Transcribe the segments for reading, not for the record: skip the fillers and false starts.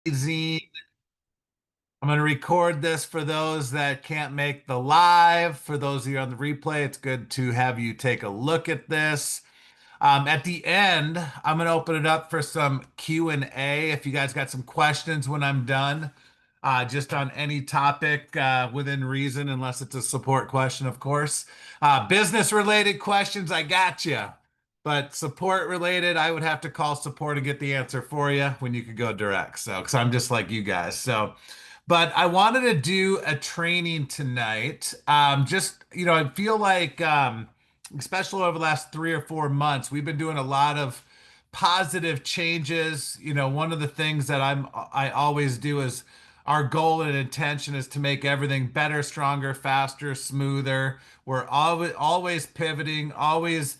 Zine. I'm going to record this for those that can't make the live. For those of you on the replay, it's good to have you take a look at this. At the end, I'm going to open it up for some Q&A. If you guys got some questions when I'm done, just on any topic within reason, unless it's a support question, of course. Business related questions, I got you. But support related, I would have to call support and get the answer for you when you could go direct. So, because I'm just like you guys. So, but I wanted to do a training tonight. I feel like, especially over the last 3 or 4 months, we've been doing a lot of positive changes. One of the things that I always do is our goal and intention is to make everything better, stronger, faster, smoother. We're always pivoting, always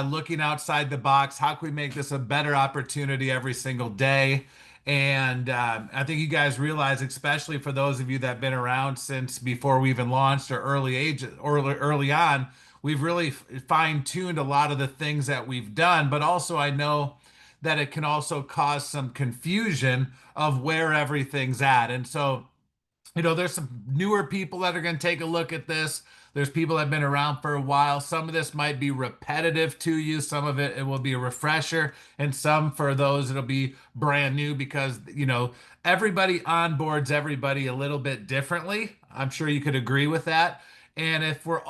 looking outside the box. How can we make this a better opportunity every single day? And I think you guys realize, especially for those of you that have been around since before we even launched or early on, we've really fine-tuned a lot of the things that we've done. But also, I know that it can also cause some confusion of where everything's at. And so, there's some newer people that are going to take a look at this. There's people that have been around for a while. Some of this might be repetitive to you. Some of it will be a refresher, and some for those it'll be brand new because everybody onboards everybody a little bit differently. I'm sure you could agree with that. And if we're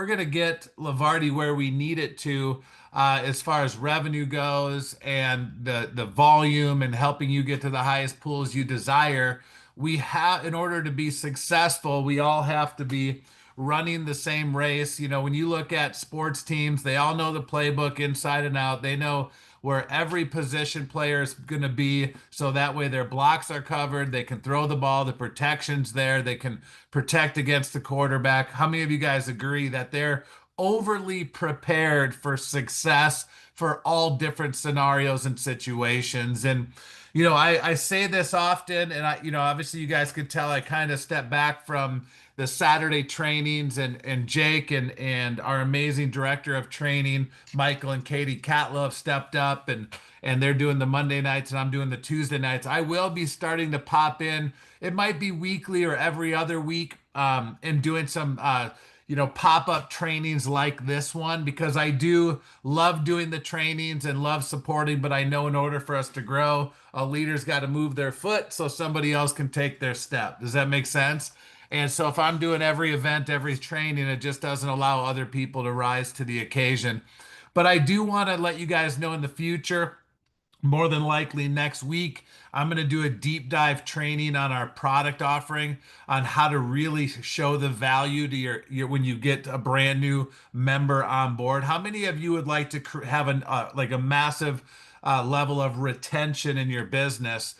going to get Lavardi where we need it to, as far as revenue goes and the volume and helping you get to the highest pools you desire, in order to be successful, we all have to be running the same race. When you look at sports teams, they all know the playbook inside and out. They know where every position player is going to be, so that way their blocks are covered. They can throw the ball, the protection's there, they can protect against the quarterback. How many of you guys agree that they're overly prepared for success for all different scenarios and situations? And I say this often, and obviously you guys could tell I kind of step back from the Saturday trainings, and Jake and our amazing director of training, Michael and Katie Catlow, have stepped up, and they're doing the Monday nights and I'm doing the Tuesday nights. I will be starting to pop in. It might be weekly or every other week, and doing some pop-up trainings like this one, because I do love doing the trainings and love supporting, but I know in order for us to grow, a leader's got to move their foot so somebody else can take their step. Does that make sense? And so if I'm doing every event, every training, it just doesn't allow other people to rise to the occasion. But I do want to let you guys know in the future, more than likely next week, I'm going to do a deep dive training on our product offering, on how to really show the value to your when you get a brand new member on board. How many of you would like to have like a massive level of retention in your business?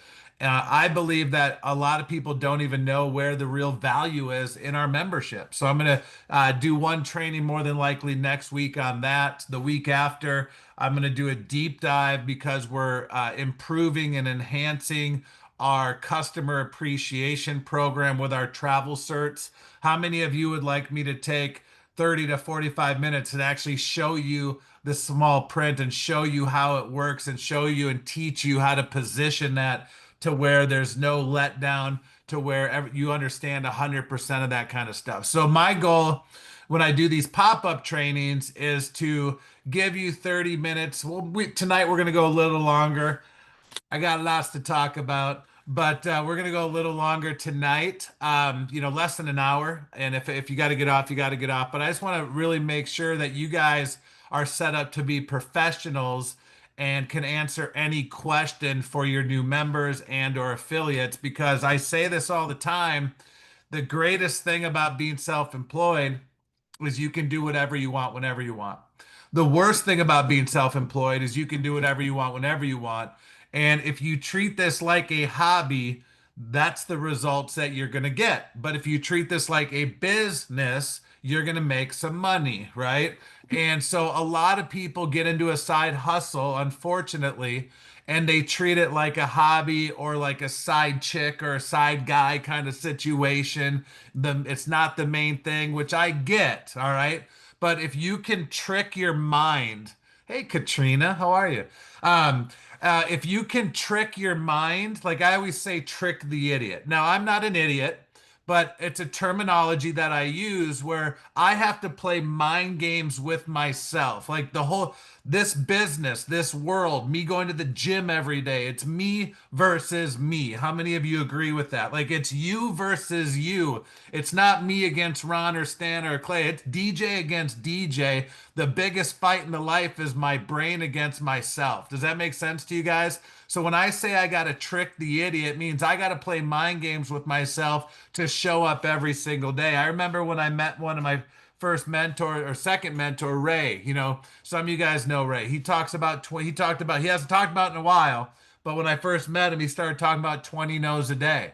I believe that a lot of people don't even know where the real value is in our membership. So I'm going to do one training more than likely next week on that. The week after, I'm going to do a deep dive because we're improving and enhancing our customer appreciation program with our travel certs. How many of you would like me to take 30 to 45 minutes and actually show you the small print and show you how it works and show you and teach you how to position that to where there's no letdown, to where you understand 100% of that kind of stuff? So my goal when I do these pop-up trainings is to give you 30 minutes. Well, tonight we're going to go a little longer. I got lots to talk about, but we're going to go a little longer tonight. Less than an hour. And if you got to get off, you got to get off. But I just want to really make sure that you guys are set up to be professionals and can answer any question for your new members and or affiliates, because I say this all the time. The greatest thing about being self-employed is you can do whatever you want whenever you want. The worst thing about being self-employed is you can do whatever you want whenever you want. And if you treat this like a hobby, that's the results that you're going to get. But if you treat this like a business, you're going to make some money, right? And so a lot of people get into a side hustle, unfortunately, and they treat it like a hobby or like a side chick or a side guy kind of situation. It's not the main thing, which I get, all right? But if you can trick your mind, hey Katrina, how are you? Um, If you can trick your mind, like I always say, trick the idiot. Now, I'm not an idiot, but it's a terminology that I use where I have to play mind games with myself. Like this business, this world, me going to the gym every day, it's me versus me. How many of you agree with that? Like it's you versus you. It's not me against Ron or Stan or Clay. It's DJ against DJ. The biggest fight in the life is my brain against myself. Does that make sense to you guys? So when I say I got to trick the idiot, it means I got to play mind games with myself to show up every single day. I remember when I met one of my first mentor or second mentor, Ray. Some of you guys know Ray. He talks about he hasn't talked about it in a while, but when I first met him, he started talking about 20 no's a day,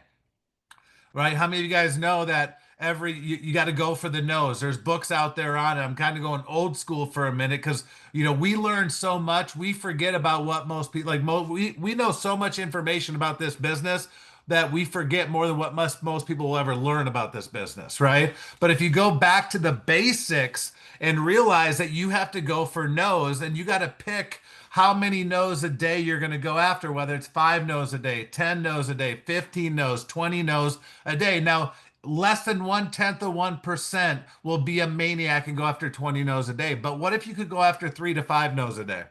right? How many of you guys know that you got to go for the nose? There's books out there on it. I'm kind of going old school for a minute because we learn so much, we forget about what most people we know so much information about this business that we forget more than what most people will ever learn about this business, right? But if you go back to the basics and realize that you have to go for no's and you got to pick how many no's a day you're going to go after, whether it's 5 no's a day, 10 no's a day, 15 no's, 20 no's a day. Now, less than 1/10 of 1% will be a maniac and go after 20 no's a day. But what if you could go after 3 to 5 no's a day?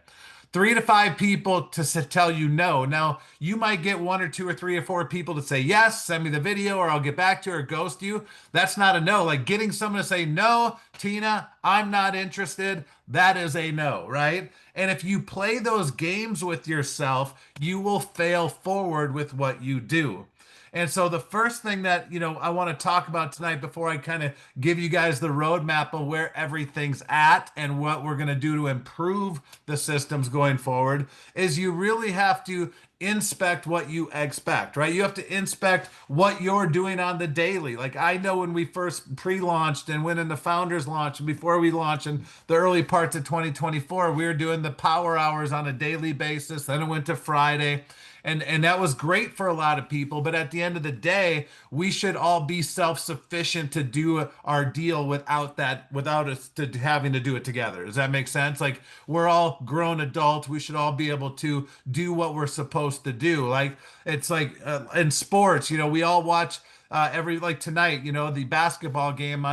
3 to 5 people to tell you no. Now, you might get 1 or 2 or 3 or 4 people to say yes, send me the video, or I'll get back to you, or ghost you. That's not a no. Like getting someone to say, no, Tina, I'm not interested, that is a no, right? And if you play those games with yourself, you will fail forward with what you do. And so the first thing that, I want to talk about tonight before I kind of give you guys the roadmap of where everything's at and what we're going to do to improve the systems going forward is you really have to inspect what you expect, right? You have to inspect what you're doing on the daily. Like I know when we first pre-launched and went in the founders launch and before we launched in the early parts of 2024, we were doing the power hours on a daily basis. Then it went to Friday. And that was great for a lot of people, but at the end of the day, we should all be self-sufficient to do our deal without us to having to do it together. Does that make sense? Like we're all grown adults, we should all be able to do what we're supposed to do. Like it's like in sports, we all watch like tonight, the basketball game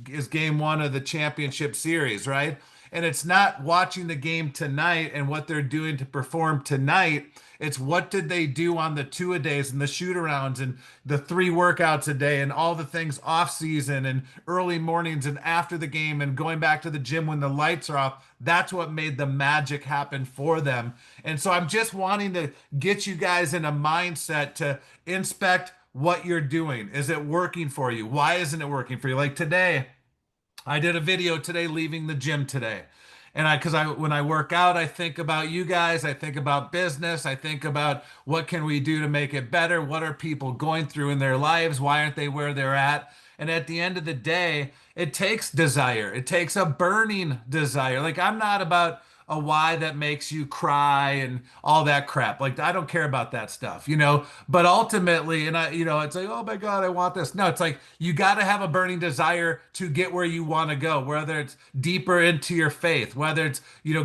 is game one of the championship series, right? And it's not watching the game tonight and what they're doing to perform tonight. It's what did they do on the two-a-days and the shoot-arounds and the 3 workouts a day and all the things off season and early mornings and after the game and going back to the gym when the lights are off. That's what made the magic happen for them. And so I'm just wanting to get you guys in a mindset to inspect what you're doing. Is it working for you? Why isn't it working for you? Like today, I did a video today leaving the gym today. And when I work out, I think about you guys, I think about business, I think about what can we do to make it better? What are people going through in their lives? Why aren't they where they're at? And at the end of the day, it takes desire. It takes a burning desire. Like I'm not about a why that makes you cry and all that crap. Like I don't care about that stuff, But ultimately, and it's like, oh my God, I want this. No, it's like you got to have a burning desire to get where you want to go, whether it's deeper into your faith, whether it's,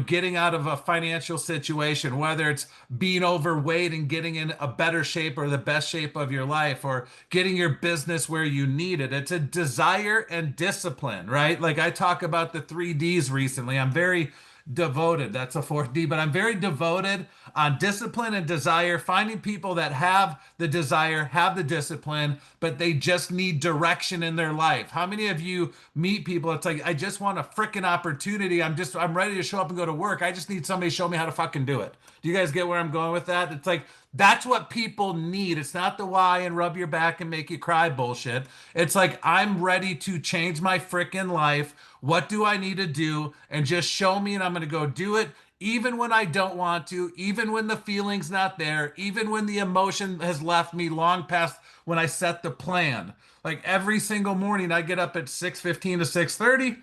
getting out of a financial situation, whether it's being overweight and getting in a better shape or the best shape of your life, or getting your business where you need it. It's a desire and discipline, right? Like I talk about the 3 Ds recently. I'm very devoted. That's a 4th D, but I'm very devoted on discipline and desire, finding people that have the desire, have the discipline, but they just need direction in their life. How many of you meet people? It's like, I just want a freaking opportunity. I'm ready to show up and go to work. I just need somebody to show me how to fucking do it. Do you guys get where I'm going with that? It's like, that's what people need. It's not the why and rub your back and make you cry bullshit. It's like, I'm ready to change my freaking life. What do I need to do? And just show me and I'm going to go do it. Even when I don't want to, even when the feeling's not there, even when the emotion has left me long past when I set the plan. Like every single morning I get up at 6:15 to 6:30.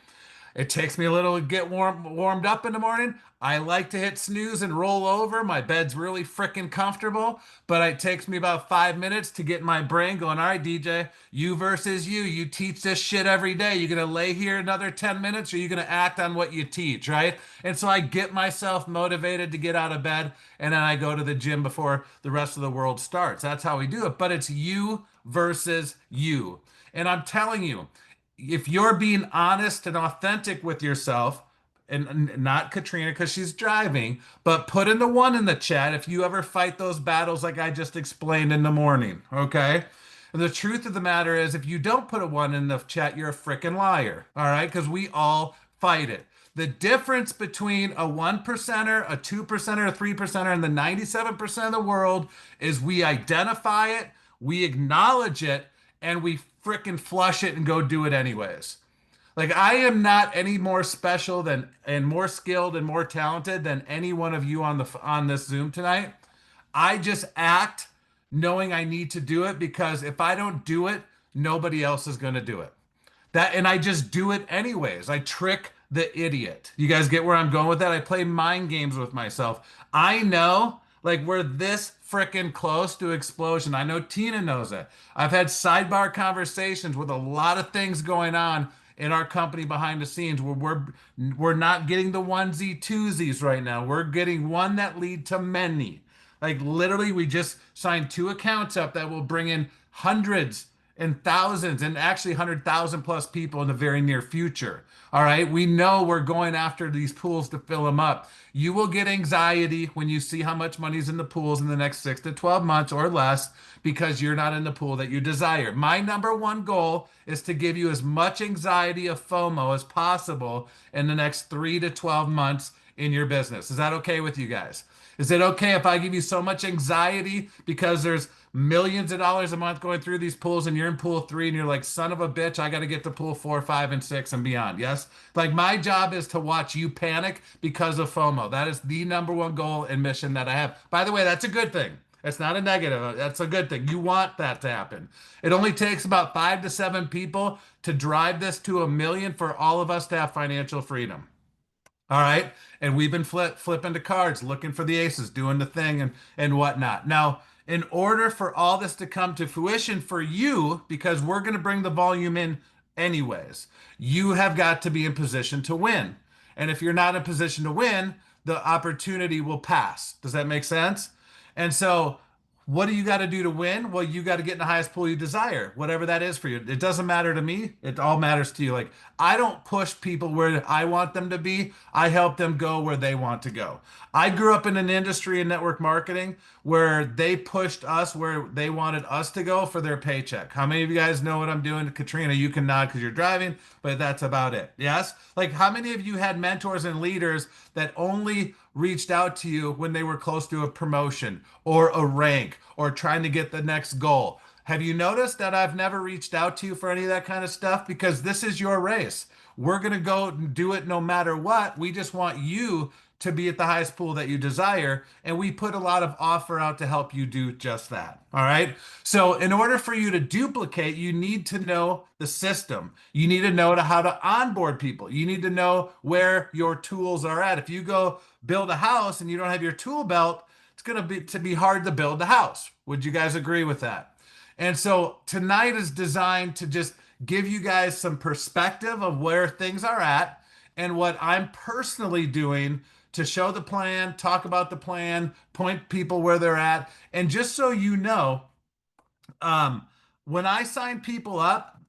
It takes me a little to get warmed up in the morning. I like to hit snooze and roll over. My bed's really freaking comfortable, but it takes me about 5 minutes to get my brain going. All right, DJ, you versus you. You teach this shit every day. You gonna lay here another 10 minutes or you gonna act on what you teach, right? And so I get myself motivated to get out of bed and then I go to the gym before the rest of the world starts. That's how we do it. But it's you versus you. And I'm telling you, if you're being honest and authentic with yourself, and not Katrina because she's driving, but put in the one in the chat if you ever fight those battles like I just explained in the morning, okay? And the truth of the matter is, if you don't put a one in the chat, you're a freaking liar, all right? Because we all fight it. The difference between a one percenter, a two percenter, a three percenter, and the 97% of the world is we identify it, we acknowledge it, and we freaking flush it and go do it anyways. Like I am not any more special than and more skilled and more talented than any one of you on this Zoom tonight. I just act knowing I need to do it because if I don't do it, nobody else is going to do it. That and I just do it anyways. I trick the idiot. You guys get where I'm going with that? I play mind games with myself. I know like we're this freaking close to explosion. I know Tina knows it. I've had sidebar conversations with a lot of things going on in our company behind the scenes where we're not getting the onesie twosies right now. We're getting one that lead to many. Like literally, we just signed two accounts up that will bring in hundreds and thousands and actually 100,000 plus people in the very near future. All right. We know we're going after these pools to fill them up. You will get anxiety when you see how much money's in the pools in the next 6 to 12 months or less because you're not in the pool that you desire. My number one goal is to give you as much anxiety of FOMO as possible in the next 3 to 12 months in your business. Is that okay with you guys? Is it okay if I give you so much anxiety because there's millions of dollars a month going through these pools and you're in pool three and you're like, son of a bitch, I got to get to pool four, five, and six and beyond? Yes. Like my job is to watch you panic because of FOMO. That is the number one goal and mission that I have. By the way, that's a good thing. It's not a negative. That's a good thing. You want that to happen. It only takes about 5 to 7 people to drive this to 1 million for all of us to have financial freedom. All right. And we've been flipping the cards, looking for the aces, doing the thing and whatnot. Now, in order for all this to come to fruition for you, because we're going to bring the volume in anyways, you have got to be in position to win. And if you're not in position to win, the opportunity will pass. Does that make sense? And so what do you got to do to win? Well, you got to get in the highest pool you desire, whatever that is for you. It doesn't matter to me. It all matters to you. Like, I don't push people where I want them to be. I help them go where they want to go. I grew up in an industry in network marketing where they pushed us where they wanted us to go for their paycheck. How many of you guys know what I'm doing? Katrina, you can nod because you're driving, but that's about it. Yes? Like, how many of you had mentors and leaders that only reached out to you when they were close to a promotion or a rank or trying to get the next goal? Have you noticed that I've never reached out to you for any of that kind of stuff? Because this is your race. We're going to go and do it no matter what. We just want you to be at the highest pool that you desire. And we put a lot of offer out to help you do just that. All right. So in order for you to duplicate, you need to know the system. You need to know how to onboard people. You need to know where your tools are at. If you go build a house and you don't have your tool belt, it's going to be hard to build the house. Would you guys agree with that? And so tonight is designed to just give you guys some perspective of where things are at and what I'm personally doing to show the plan, talk about the plan, point people where they're at. And just so you know, when I sign people up,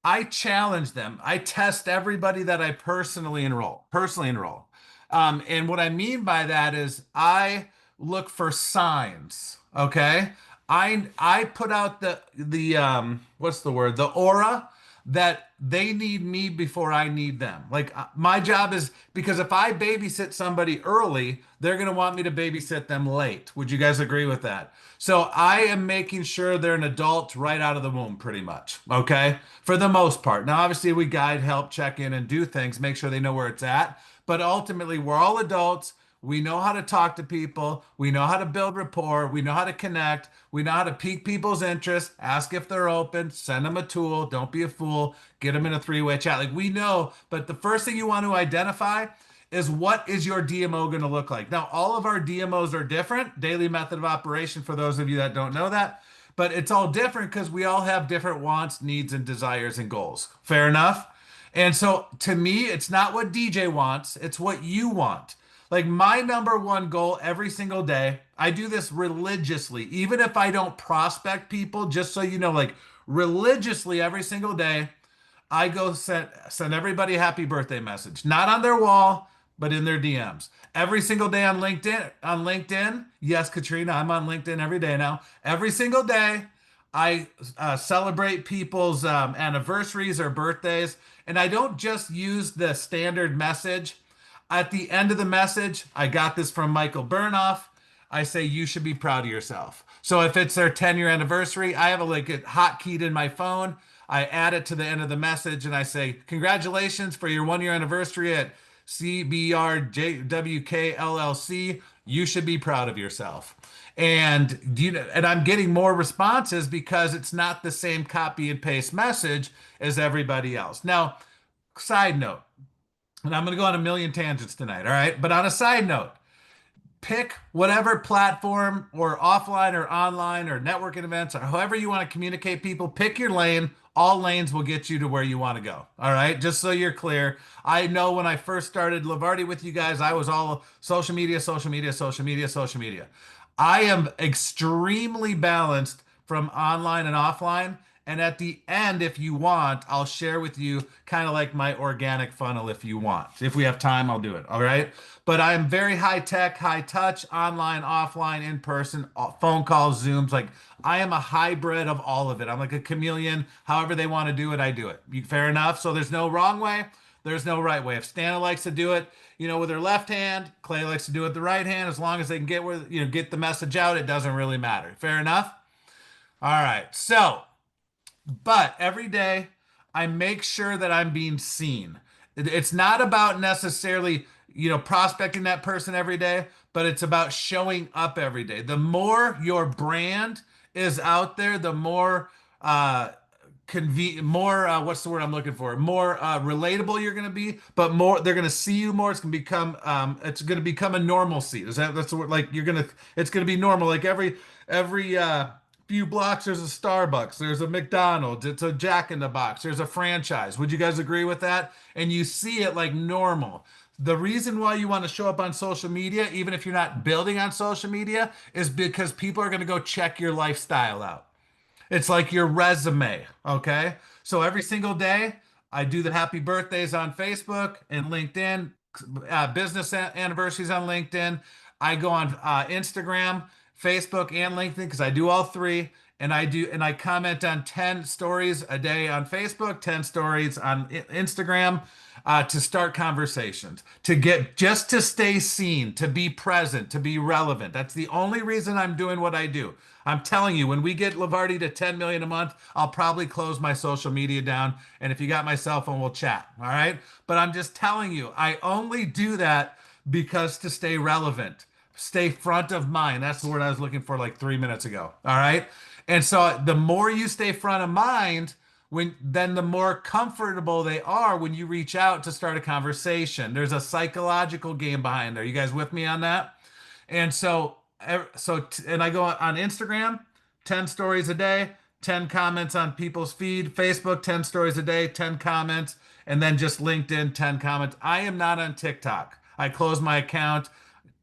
I challenge them. I test everybody that I personally enroll. And what I mean by that is I look for signs. Okay. I put out the what's the word? The aura that they need me before I need them. Like my job is because if I babysit somebody early, they're going to want me to babysit them late. Would you guys agree with that? So I am making sure they're an adult right out of the womb, pretty much. Okay. For the most part. Now, obviously, we guide, help, check in, and do things, make sure they know where it's at. But ultimately, we're all adults. We know how to talk to people. We know how to build rapport. We know how to connect. We know how to pique people's interest, ask if they're open, send them a tool. Don't be a fool. Get them in a three-way chat. Like we know, but the first thing you want to identify is what is your DMO going to look like? Now, all of our DMOs are different, daily method of operation for those of you that don't know that, but it's all different because we all have different wants, needs, and desires and goals. Fair enough? And so to me, it's not what DJ wants, it's what you want. Like my number one goal every single day, I do this religiously, even if I don't prospect people, just so you know, like religiously every single day, I go send everybody a happy birthday message, not on their wall, but in their DMs. Every single day on LinkedIn. On LinkedIn, yes, Katrina, I'm on LinkedIn every day now. Every single day, I celebrate people's anniversaries or birthdays, and I don't just use the standard message. At the end of the message, I got this from Michael Burnoff. I say you should be proud of yourself. So if it's their 10-year anniversary, I have a like it hotkeyed in my phone. I add it to the end of the message and I say, congratulations for your 1 year anniversary at CBRJWK LLC. You should be proud of yourself. And and I'm getting more responses because it's not the same copy and paste message as everybody else. Now, side note, and I'm going to go on a million tangents tonight, all right? But on a side note, pick whatever platform or offline or online or networking events or however you want to communicate people, pick your lane. All lanes will get you to where you want to go. All right. Just so you're clear. I know when I first started Levarti with you guys, I was all social media, social media, social media, social media. I am extremely balanced from online and offline. And at the end, if you want, I'll share with you kind of like my organic funnel if you want. If we have time, I'll do it. All right. But I'm very high tech, high touch, online, offline, in person, phone calls, Zooms. Like I am a hybrid of all of it. I'm like a chameleon. However they want to do it, I do it. Fair enough. So there's no wrong way. There's no right way. If Stana likes to do it, with their left hand, Clay likes to do it with the right hand. As long as they can get the message out, it doesn't really matter. Fair enough. All right. So but every day I make sure that I'm being seen. It's not about necessarily, prospecting that person every day, but it's about showing up every day. The more your brand is out there, the more more what's the word I'm looking for? More relatable you're going to be, but more they're going to see you more. It's going to become a normalcy. That's the word? Like it's going to be normal. Like every few blocks there's a Starbucks, there's a McDonald's, it's a Jack in the Box, there's a franchise. Would you guys agree with that? And you see it like normal. The reason why you want to show up on social media, even if you're not building on social media, is because people are going to go check your lifestyle out. It's like your resume, okay? So every single day, I do the happy birthdays on Facebook and LinkedIn, business anniversaries on LinkedIn. I go on Instagram, Facebook, and LinkedIn because I do all three. And I comment on 10 stories a day on Facebook, 10 stories on Instagram, to start conversations, just to stay seen, to be present, to be relevant. That's the only reason I'm doing what I do. I'm telling you, when we get Levarti to 10 million a month, I'll probably close my social media down. And if you got my cell phone, we'll chat. All right. But I'm just telling you, I only do that because to stay relevant, stay front of mind. That's the word I was looking for like 3 minutes ago. All right. And so the more you stay front of mind, then the more comfortable they are when you reach out to start a conversation. There's a psychological game behind there. You guys with me on that? And and I go on Instagram, 10 stories a day, 10 comments on people's feed, Facebook, 10 stories a day, 10 comments, and then just LinkedIn, 10 comments. I am not on TikTok. I closed my account.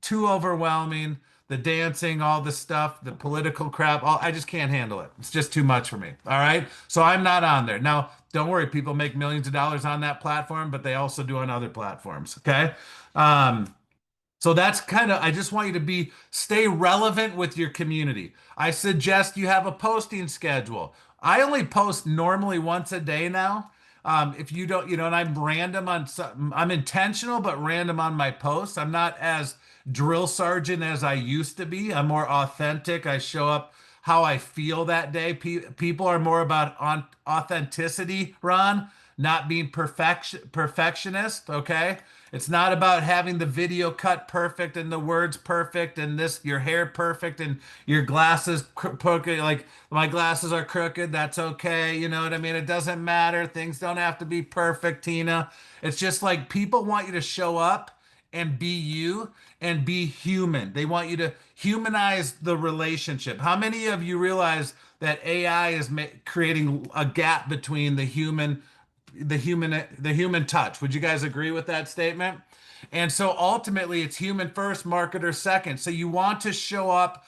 Too overwhelming. The dancing, all the stuff, the political crap, I just can't handle it. It's just too much for me. All right. So I'm not on there. Now, don't worry, people make millions of dollars on that platform, but they also do on other platforms. Okay. So that's I just want you to stay relevant with your community. I suggest you have a posting schedule. I only post normally once a day now. If you don't, and I'm intentional, but random on my posts. I'm not as drill sergeant as I used to be. I'm more authentic. I show up how I feel that day. People are more about on authenticity, Ron, not being perfectionist, okay? It's not about having the video cut perfect and the words perfect and this your hair perfect and your glasses crooked. Like my glasses are crooked, that's okay. You know what I mean? It doesn't matter. Things don't have to be perfect, Tina. It's just like people want you to show up and be you and be human. They want you to humanize the relationship. How many of you realize that AI is creating a gap between the human touch? Would you guys agree with that statement? And so ultimately it's human first, marketer second. So you want to show up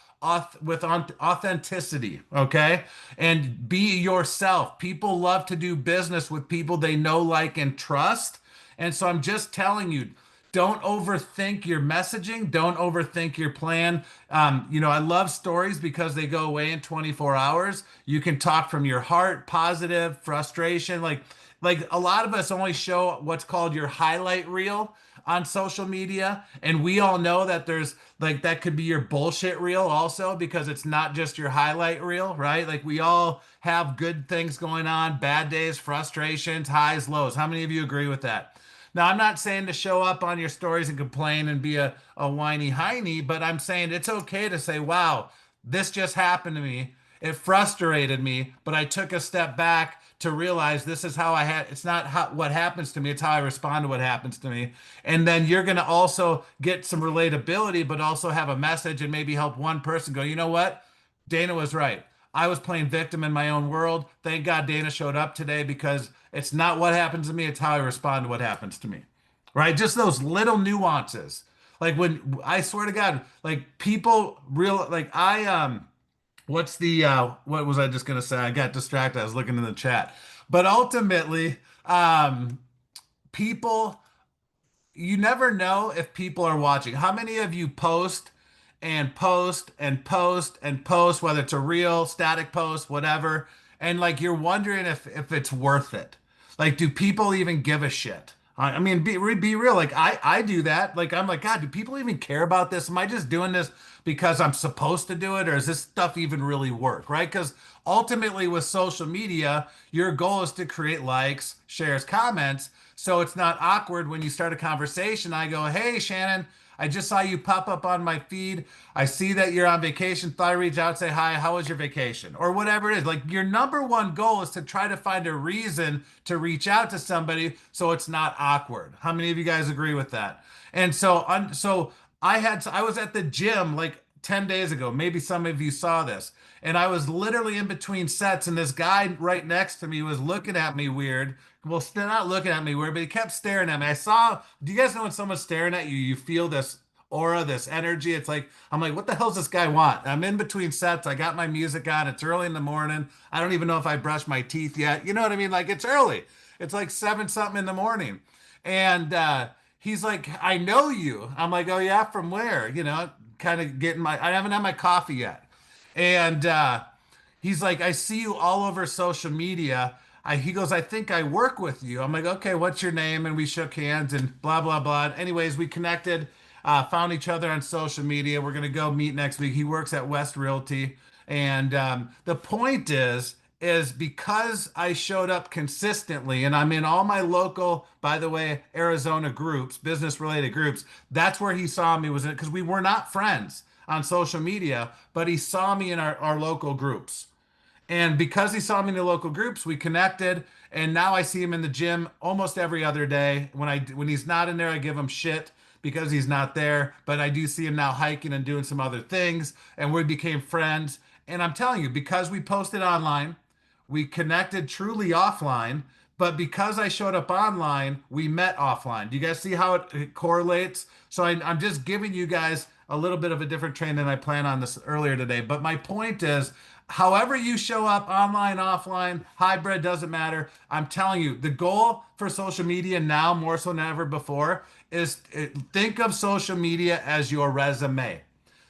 with authenticity, okay? And be yourself. People love to do business with people they know, like, and trust. And so I'm just telling you, don't overthink your messaging. Don't overthink your plan. I love stories because they go away in 24 hours. You can talk from your heart, positive, frustration. Like a lot of us only show what's called your highlight reel on social media. And we all know that there's like that could be your bullshit reel also because it's not just your highlight reel, right? Like we all have good things going on, bad days, frustrations, highs, lows. How many of you agree with that? Now, I'm not saying to show up on your stories and complain and be a whiny hiney, but I'm saying it's okay to say, wow, this just happened to me. It frustrated me, but I took a step back to realize this is how it's not what happens to me, it's how I respond to what happens to me. And then you're going to also get some relatability, but also have a message and maybe help one person go, you know what? Dana was right. I was playing victim in my own world. Thank God Dana showed up today because it's not what happens to me, it's how I respond to what happens to me. Right? Just those little nuances. Like when I swear to God, like people real like what's the what was I just gonna say? I got distracted. I was looking in the chat. But ultimately, people you never know if people are watching. How many of you post and post and post and post, whether it's a real static post, whatever, and like you're wondering if it's worth it? Like, do people even give a shit? I mean, be real. Like I do that. Like I'm like, God, do people even care about this? Am I just doing this because I'm supposed to do it, or is this stuff even really work? Right? Because ultimately, with social media, your goal is to create likes, shares, comments. So it's not awkward when you start a conversation. I go, hey, Shannon, I just saw you pop up on my feed. I see that you're on vacation. Thought I'd reach out, say hi. How was your vacation? Or whatever it is. Like your number one goal is to try to find a reason to reach out to somebody so it's not awkward. How many of you guys agree with that? And so I was at the gym like 10 days ago. Maybe some of you saw this. And I was literally in between sets, and this guy right next to me was looking at me weird. Well, still not looking at me weird, but he kept staring at me. Do you guys know when someone's staring at you, you feel this aura, this energy? It's like, I'm like, what the hell does this guy want? I'm in between sets. I got my music on. It's early in the morning. I don't even know if I brushed my teeth yet. You know what I mean? Like, it's early. It's like seven something in the morning. And he's like, I know you. I'm like, oh, yeah, from where? Kind of I haven't had my coffee yet. And he's like, I see you all over social media. He goes, I think I work with you. I'm like, okay, what's your name? And we shook hands and blah, blah, blah. Anyways, we connected, found each other on social media. We're going to go meet next week. He works at West Realty. And the point is because I showed up consistently and I'm in all my local, by the way, Arizona groups, business related groups, that's where he saw me was because we were not friends on social media, but he saw me in our local groups. And because he saw me in the local groups, we connected. And now I see him in the gym almost every other day. When he's not in there, I give him shit because he's not there. But I do see him now hiking and doing some other things. And we became friends. And I'm telling you, because we posted online, we connected truly offline. But because I showed up online, we met offline. Do you guys see how it correlates? So I'm just giving you guys a little bit of a different train than I planned on this earlier today. But my point is, however you show up, online, offline, hybrid, doesn't matter. I'm telling you, the goal for social media now, more so than ever before, is think of social media as your resume.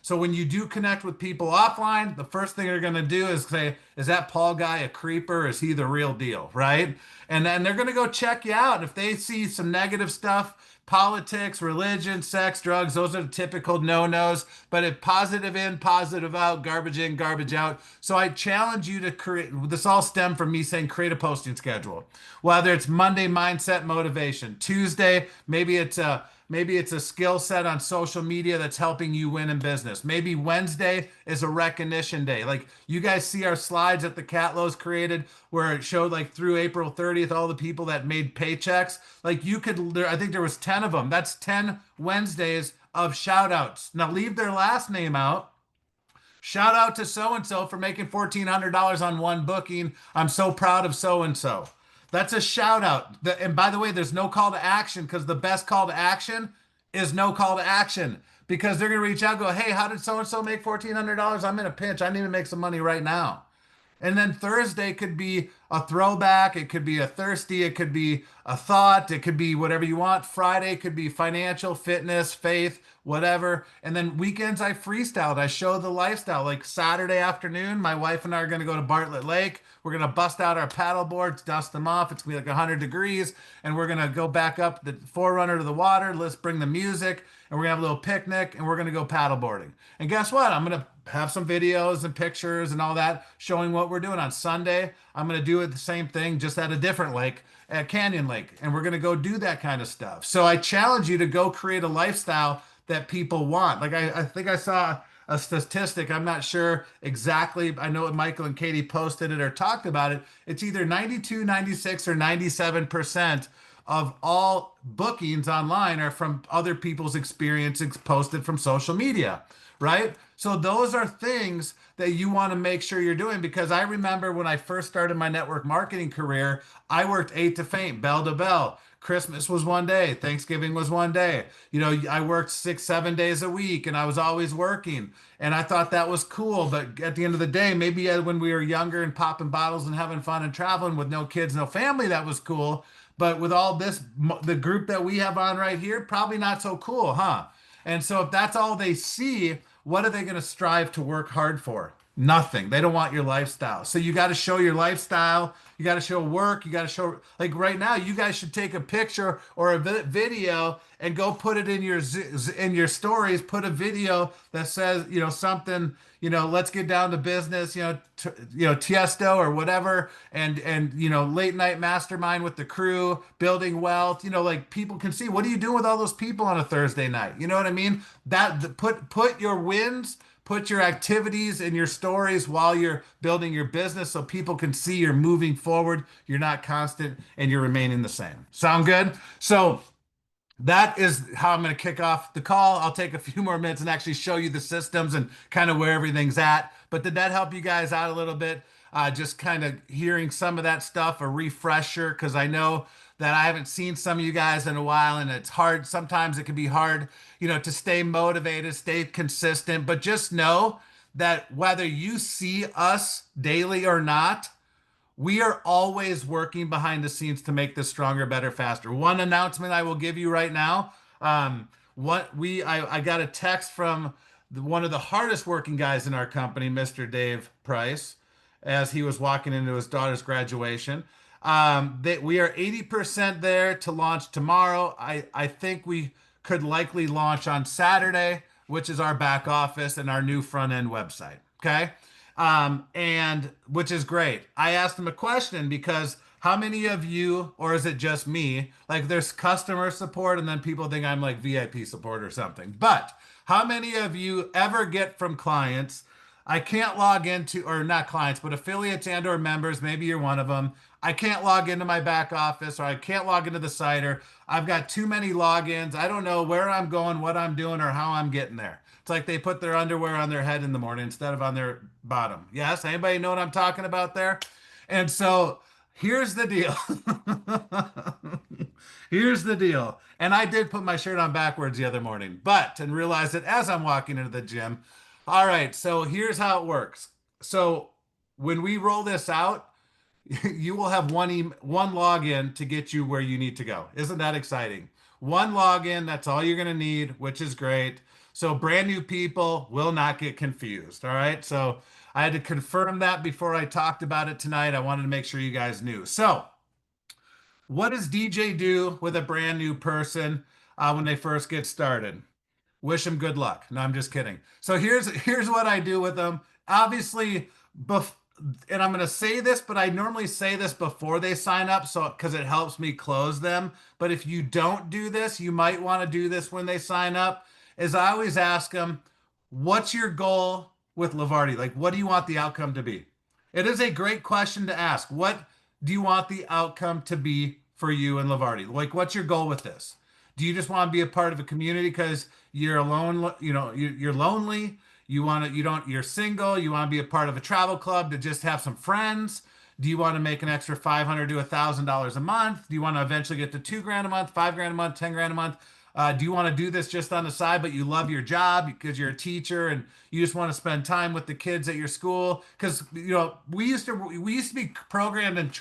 So when you do connect with people offline, the first thing they're going to do is say, is that Paul guy a creeper? Is he the real deal? Right? And then they're going to go check you out. If they see some negative stuff, politics, religion, sex, drugs, those are the typical no-nos. But if positive in, positive out, garbage in, garbage out. So I challenge you to create, this all stemmed from me saying create a posting schedule. Whether it's Monday mindset motivation, Tuesday, maybe it's a skill set on social media that's helping you win in business. Maybe Wednesday is a recognition day. Like you guys see our slides that the Catlows created where it showed like through April 30th, all the people that made paychecks. Like you could, I think there was 10 of them. That's 10 Wednesdays of shout outs. Now leave their last name out. Shout out to so and so for making $1,400 on one booking. I'm so proud of so and so. That's a shout out. And by the way, there's no call to action because the best call to action is no call to action because they're going to reach out and go, hey, how did so and so make $1,400? I'm in a pinch. I need to make some money right now. And then Thursday could be a throwback. It could be a thirsty. It could be a thought. It could be whatever you want. Friday could be financial, fitness, faith, whatever. And then weekends, I freestyled. I show the lifestyle. Like Saturday afternoon, my wife and I are going to go to Bartlett Lake. We're going to bust out our paddle boards, dust them off. It's going to be like 100 degrees. And we're going to go back up the Forerunner to the water. Let's bring the music. And we're going to have a little picnic. And we're going to go paddle boarding. And guess what? I'm going to have some videos and pictures and all that showing what we're doing on Sunday. I'm going to do it the same thing, just at a different lake, at Canyon Lake. And we're going to go do that kind of stuff. So I challenge you to go create a lifestyle that people want. Like I think I saw a statistic. I'm not sure exactly. I know Michael and Katie posted it or talked about it. It's either 92, 96, or 97% of all bookings online are from other people's experiences posted from social media, right? So those are things that you want to make sure you're doing because I remember when I first started my network marketing career, I worked 8 to faint, bell to bell. Christmas was one day, Thanksgiving was one day. You know, I worked 6, 7 days a week and I was always working. And I thought that was cool. But at the end of the day, maybe when we were younger and popping bottles and having fun and traveling with no kids, no family, that was cool. But with all this, the group that we have on right here, probably not so cool, huh? And so if that's all they see, what are they going to strive to work hard for? Nothing. They don't want your lifestyle. So you got to show your lifestyle. You got to show work. You got to show, like right now, you guys should take a picture or a video and go put it in your stories. Put a video that says, you know, something, you know, let's get down to business, Tiesto or whatever, and you know, late night mastermind with the crew, building wealth. You know, like people can see what are you doing with all those people on a Thursday night. You know what I mean? Put your wins. Put your activities and your stories while you're building your business so people can see you're moving forward, you're not constant, and you're remaining the same. Sound good? So that is how I'm going to kick off the call. I'll take a few more minutes and actually show you the systems and kind of where everything's at. But did that help you guys out a little bit? Just kind of hearing some of that stuff, a refresher, because I know that I haven't seen some of you guys in a while and it's hard. Sometimes it can be hard, you know, to stay motivated, stay consistent, but just know that whether you see us daily or not, we are always working behind the scenes to make this stronger, better, faster. One announcement I will give you right now. I got a text from one of the hardest working guys in our company, Mr. Dave Price, as he was walking into his daughter's graduation. We are 80% there to launch tomorrow. I think we could likely launch on Saturday, which is our back office and our new front end website. Okay. And which is great. I asked him a question because how many of you, or is it just me? Like there's customer support and then people think I'm like VIP support or something. But how many of you ever get from clients, I can't log into, or not clients, but affiliates and or members, maybe you're one of them. I can't log into my back office or I can't log into the site or I've got too many logins. I don't know where I'm going, what I'm doing, or how I'm getting there. It's like they put their underwear on their head in the morning instead of on their bottom. Yes, anybody know what I'm talking about there? And so here's the deal. Here's the deal. And I did put my shirt on backwards the other morning, and realized it as I'm walking into the gym. All right, so here's how it works. So when we roll this out, you will have one login to get you where you need to go. Isn't that exciting? One login, that's all you're going to need, which is great. So brand new people will not get confused. All right. So I had to confirm that before I talked about it tonight. I wanted to make sure you guys knew. So, what does DJ do with a brand new person when they first get started? Wish them good luck. No, I'm just kidding. So here's what I do with them. Obviously, and I'm going to say this, but I normally say this before they sign up, so because it helps me close them. But if you don't do this, you might want to do this when they sign up. Is I always ask them, "What's your goal with Lavardi? Like, what do you want the outcome to be?" It is a great question to ask. What do you want the outcome to be for you and Lavardi? Like, what's your goal with this? Do you just want to be a part of a community because you're alone, you're lonely, you're single, you want to be a part of a travel club to just have some friends? Do you want to make an extra 500 to $1,000 a month? Do you want to eventually get to 2 grand a month, 5 grand a month, 10 grand a month? Do you want to do this just on the side, but you love your job because you're a teacher and you just want to spend time with the kids at your school? Because we used to be programmed and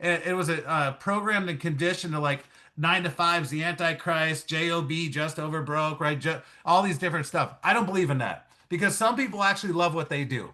it was a programmed and conditioned to like 9 to 5's the Antichrist, job, just over broke, right? All these different stuff. I don't believe in that because some people actually love what they do.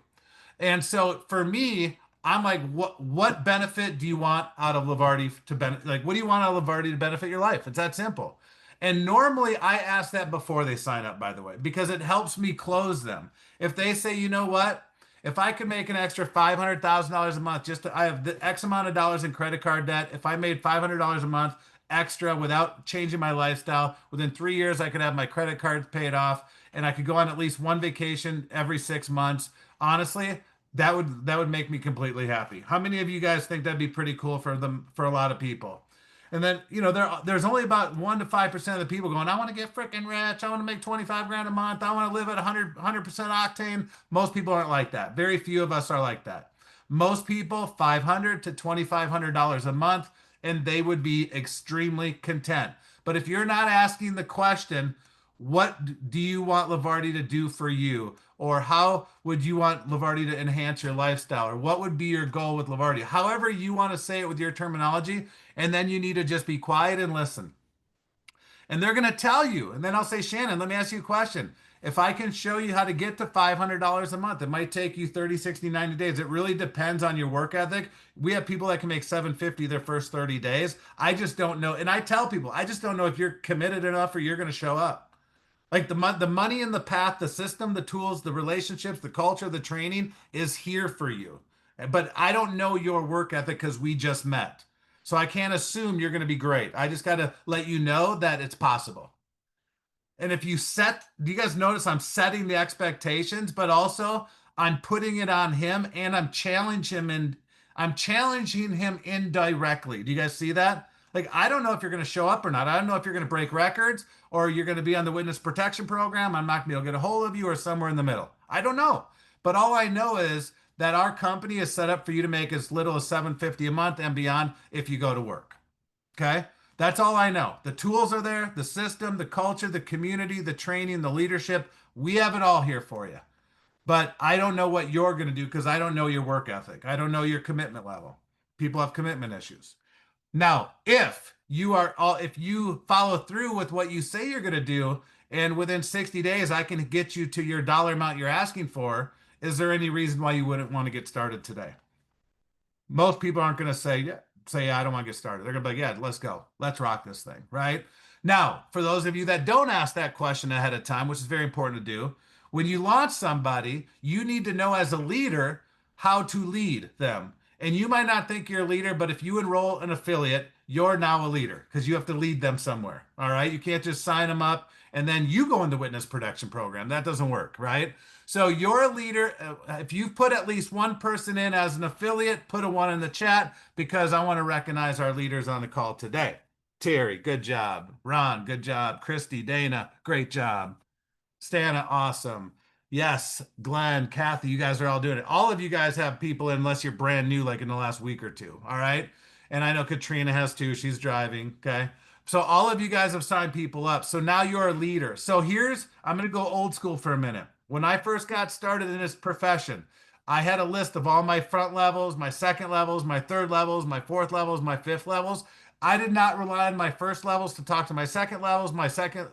And so for me, I'm like, what benefit do you want out of Lavardi to benefit? Like, what do you want out of Lavardi to benefit your life? It's that simple. And normally I ask that before they sign up, by the way, because it helps me close them. If they say, you know what? If I could make an extra $500,000 a month, I have the X amount of dollars in credit card debt. If I made $500 a month extra without changing my lifestyle, within 3 years, I could have my credit cards paid off and I could go on at least one vacation every 6 months. Honestly, that would make me completely happy. How many of you guys think that'd be pretty cool for a lot of people? And then, there's only about 1 to 5% of the people going, I want to get freaking rich. I want to make 25 grand a month. I want to live at 100% octane. Most people aren't like that. Very few of us are like that. Most people, $500 to $2,500 a month, and they would be extremely content. But if you're not asking the question, what do you want Lavardi to do for you? Or how would you want Lavardi to enhance your lifestyle? Or what would be your goal with Lavardi? However, you want to say it with your terminology, and then you need to just be quiet and listen. And they're going to tell you. And then I'll say, Shannon, let me ask you a question. If I can show you how to get to $500 a month, it might take you 30, 60, 90 days. It really depends on your work ethic. We have people that can make 750 their first 30 days. I just don't know. And I tell people, I just don't know if you're committed enough or you're going to show up. Like the money and the path, the system, the tools, the relationships, the culture, the training is here for you. But I don't know your work ethic because we just met. So I can't assume you're going to be great. I just got to let you know that it's possible. And if do you guys notice I'm setting the expectations, but also I'm putting it on him and I'm challenging him indirectly. Do you guys see that? Like, I don't know if you're going to show up or not. I don't know if you're going to break records or you're going to be on the witness protection program. I'm not going to be able to get a hold of you or somewhere in the middle. I don't know. But all I know is that our company is set up for you to make as little as 750 a month and beyond if you go to work. Okay? That's all I know. The tools are there, the system, the culture, the community, the training, the leadership. We have it all here for you. But I don't know what you're going to do because I don't know your work ethic. I don't know your commitment level. People have commitment issues. Now, if you follow through with what you say you're going to do, and within 60 days I can get you to your dollar amount you're asking for, is there any reason why you wouldn't want to get started today? Most people aren't going to say, yeah, I don't want to get started. They're going to be like, yeah, let's go. Let's rock this thing, right? Now, for those of you that don't ask that question ahead of time, which is very important to do, when you launch somebody, you need to know as a leader how to lead them. And you might not think you're a leader, but if you enroll an affiliate, you're now a leader because you have to lead them somewhere. All right. You can't just sign them up and then you go in the witness protection program. That doesn't work, right? So you're a leader. If you've put at least one person in as an affiliate, put a one in the chat because I want to recognize our leaders on the call today. Terry, good job. Ron, good job. Christy, Dana, great job. Stana, awesome. Yes, Glenn, Kathy, you guys are all doing it. All of you guys have people unless you're brand new, like in the last week or two. All right. And I know Katrina has too. She's driving. Okay. So all of you guys have signed people up. So now you're a leader. So I'm going to go old school for a minute. When I first got started in this profession, I had a list of all my front levels, my second levels, my third levels, my fourth levels, my fifth levels. I did not rely on my first levels to talk to my second levels, my second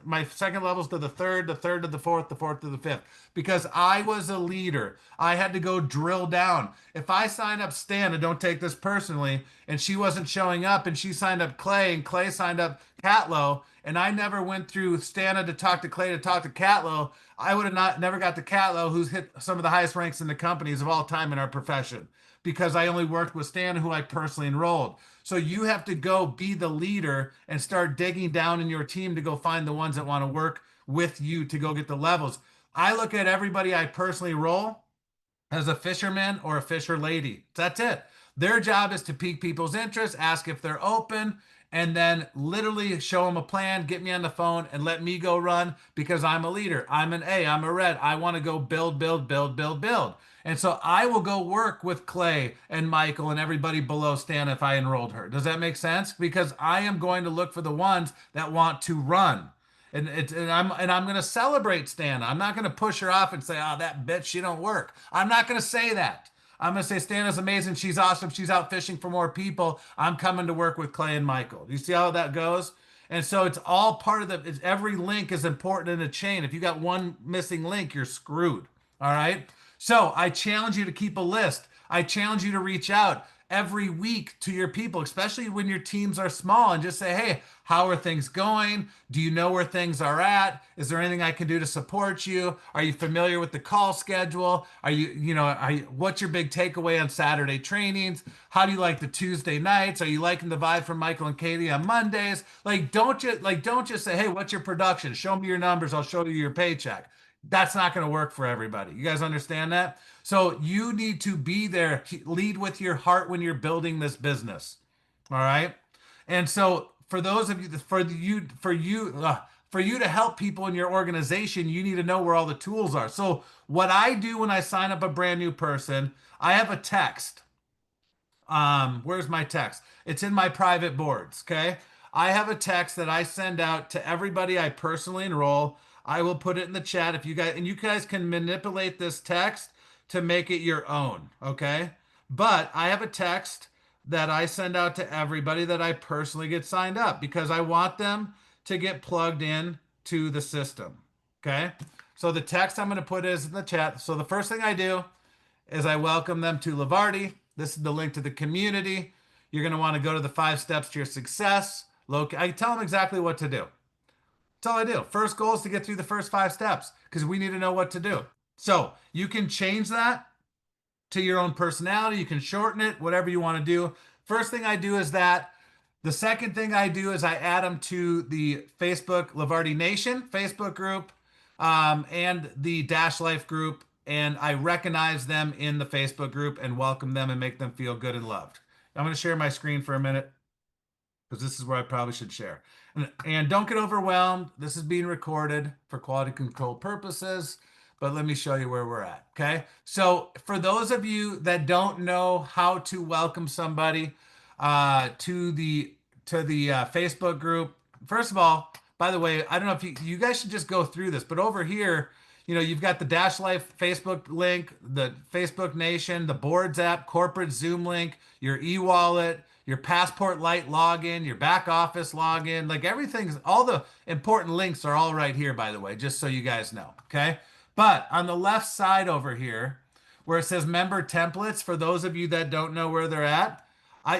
levels to the third to the fourth to the fifth, because I was a leader. I had to go drill down. If I signed up Stan, and don't take this personally, and she wasn't showing up, and she signed up Clay, and Clay signed up Catlow, and I never went through Stana to talk to Clay to talk to Catlow, I would have not never got to Catlow, who's hit some of the highest ranks in the companies of all time in our profession, because I only worked with Stan, who I personally enrolled. So you have to go be the leader and start digging down in your team to go find the ones that want to work with you to go get the levels. I look at everybody I personally roll as a fisherman or a fisher lady. That's it. Their job is to pique people's interest, ask if they're open, and then literally show them a plan, get me on the phone, and let me go run because I'm a leader. I'm an A, I'm a red. I want to go build, build, build, build, build. And so I will go work with Clay and Michael and everybody below Stan if I enrolled her. Does that make sense? Because I am going to look for the ones that want to run. And I'm going to celebrate Stan. I'm not going to push her off and say, "Oh, that bitch, she don't work." I'm not going to say that. I'm going to say Stan is amazing. She's awesome. She's out fishing for more people. I'm coming to work with Clay and Michael. You see how that goes? And so it's all part of every link is important in a chain. If you got one missing link, you're screwed. All right. So I challenge you to keep a list. I challenge you to reach out every week to your people, especially when your teams are small, and just say, "Hey, how are things going? Do you know where things are at? Is there anything I can do to support you? Are you familiar with the call schedule? What's your big takeaway on Saturday trainings? How do you like the Tuesday nights? Are you liking the vibe from Michael and Katie on Mondays?" Don't just say, "Hey, what's your production? Show me your numbers. I'll show you your paycheck." That's not going to work for everybody. You guys understand that? So you need to be there, lead with your heart when you're building this business. All right. And so for those of you, for you to help people in your organization, you need to know where all the tools are. So what I do when I sign up a brand new person, I have a text. Where's my text? It's in my private boards. Okay. I have a text that I send out to everybody I personally enroll. I will put it in the chat if you guys, and you guys can manipulate this text to make it your own. Okay. But I have a text that I send out to everybody that I personally get signed up because I want them to get plugged in to the system. Okay. So the text I'm going to put is in the chat. So the first thing I do is I welcome them to Lavardi. This is the link to the community. You're going to want to go to the 5 steps to your success. I tell them exactly what to do. That's all I do. First goal is to get through the first 5 steps because we need to know what to do. So you can change that to your own personality. You can shorten it, whatever you want to do. First thing I do is that. The second thing I do is I add them to the Facebook Lavardi Nation Facebook group and the Dash Life group, and I recognize them in the Facebook group and welcome them and make them feel good and loved. I'm going to share my screen for a minute because this is where I probably should share. And don't get overwhelmed. This is being recorded for quality control purposes, but let me show you where we're at. Okay. So for those of you that don't know how to welcome somebody to the Facebook group, first of all, by the way, I don't know if you guys should just go through this, but over here, you've got the Dash Life Facebook link, the Facebook Nation, the Boards app, corporate Zoom link, your e-wallet, your Passport Lite login, your back office login, like everything's, all the important links are all right here, by the way, just so you guys know. Okay. But on the left side over here, where it says member templates, for those of you that don't know where they're at,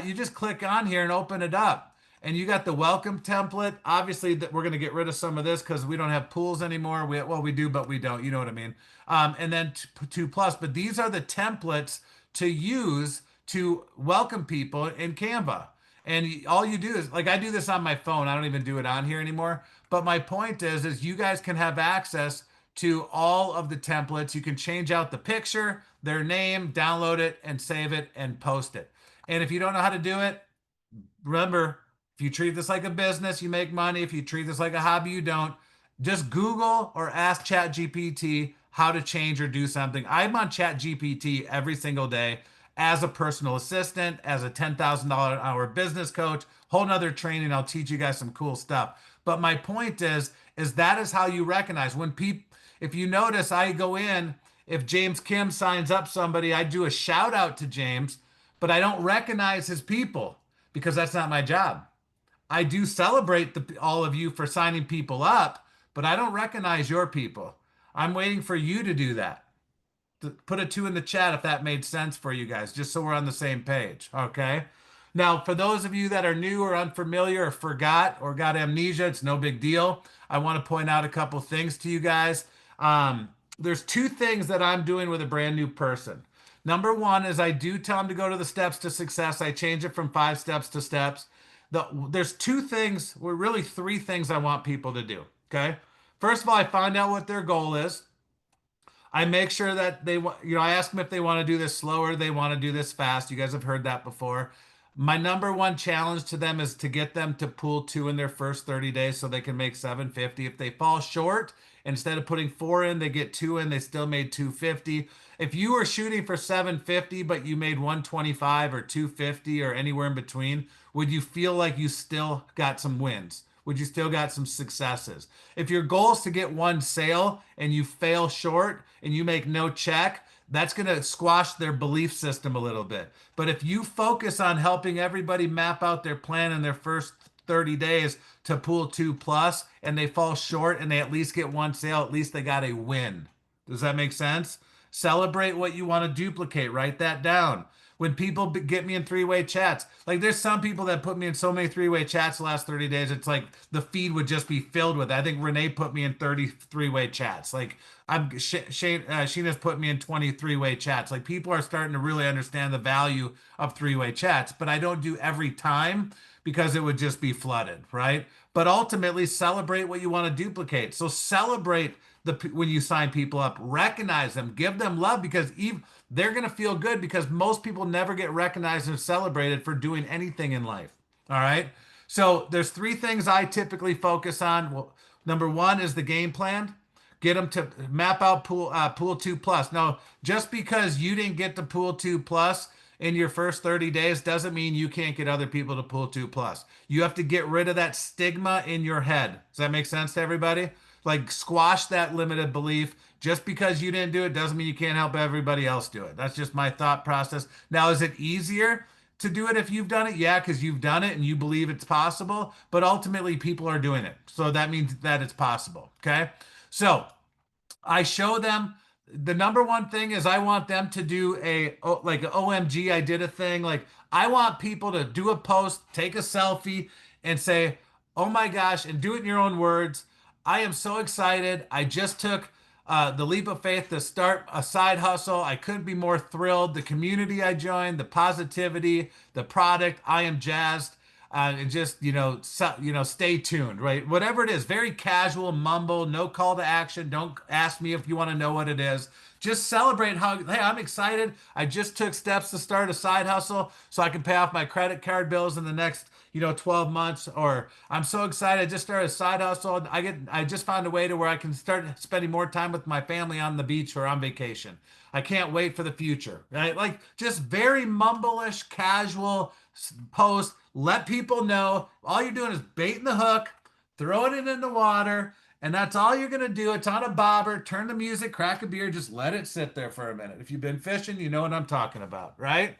you just click on here and open it up. And you got the welcome template. Obviously, that we're going to get rid of some of this because we don't have pools anymore. We do, but we don't. You know what I mean? And then 2 plus. But these are the templates to use to welcome people in Canva. And all you do is, like, I do this on my phone. I don't even do it on here anymore. But my point is you guys can have access to all of the templates. You can change out the picture, their name, download it, and save it and post it. And if you don't know how to do it, remember, if you treat this like a business, you make money. If you treat this like a hobby, you don't. Just Google or ask ChatGPT how to change or do something. I'm on ChatGPT every single day as a personal assistant, as a $10,000 an hour business coach, whole nother training. I'll teach you guys some cool stuff. But my point is that is how you recognize when people, if you notice, I go in, if James Kim signs up somebody, I do a shout out to James, but I don't recognize his people because that's not my job. I do celebrate all of you for signing people up, but I don't recognize your people. I'm waiting for you to do that. Put a two in the chat if that made sense for you guys, just so we're on the same page. Okay. Now, for those of you that are new or unfamiliar or forgot or got amnesia, it's no big deal. I want to point out a couple things to you guys. There's two things that I'm doing with a brand new person. Number one is I do tell them to go to the steps to success. I change it from 5 steps to steps. There's two things, well, really three things I want people to do. Okay. First of all, I find out what their goal is. I make sure that they want, I ask them if they want to do this slower, they want to do this fast. You guys have heard that before. My number one challenge to them is to get them to pool two in their first 30 days so they can make 750. If they fall short, instead of putting four in, they get two in, they still made 250. If you were shooting for 750, but you made 125 or 250 or anywhere in between, would you feel like you still got some wins? Would you still got some successes? If your goal is to get one sale and you fail short and you make no check, that's going to squash their belief system a little bit. But if you focus on helping everybody map out their plan in their first 30 days to pool two plus and they fall short and they at least get one sale, at least they got a win. Does that make sense? Celebrate what you want to duplicate. Write that down. When people get me in three-way chats, like there's some people that put me in so many three-way chats the last 30 days, it's like the feed would just be filled with it. I think Renee put me in 30 three-way chats. Like Sheena's put me in 20 three-way chats. Like people are starting to really understand the value of three-way chats, but I don't do every time because it would just be flooded, right? But ultimately celebrate what you want to duplicate. So celebrate when you sign people up, recognize them, give them love because they're going to feel good because most people never get recognized and celebrated for doing anything in life. All right. So there's three things I typically focus on. Well, number one is the game plan. Get them to map out pool two plus. Now, just because you didn't get to pool two plus in your first 30 days doesn't mean you can't get other people to pool two plus. You have to get rid of that stigma in your head. Does that make sense to everybody? Like squash that limited belief. Just because you didn't do it doesn't mean you can't help everybody else do it. That's just my thought process. Now, is it easier to do it if you've done it? Yeah, because you've done it and you believe it's possible. But ultimately, people are doing it. So that means that it's possible. Okay. So I show them the number one thing is I want them to do like a OMG, I did a thing. Like I want people to do a post, take a selfie and say, oh my gosh, and do it in your own words. I am so excited. I just took the leap of faith to start a side hustle. I couldn't be more thrilled. The community I joined, the positivity, the product, I am jazzed. And just stay tuned, right? Whatever it is, very casual, mumble, no call to action. Don't ask me if you want to know what it is. Just celebrate how, hey, I'm excited. I just took steps to start a side hustle so I can pay off my credit card bills in the next 12 months. Or I'm so excited. I just started a side hustle. I just found a way to where I can start spending more time with my family on the beach or on vacation. I can't wait for the future, right? Like just very mumble-ish, casual post. Let people know all you're doing is baiting the hook, throwing it in the water, and that's all you're going to do. It's on a bobber. Turn the music, crack a beer, just let it sit there for a minute. If you've been fishing, you know what I'm talking about, right?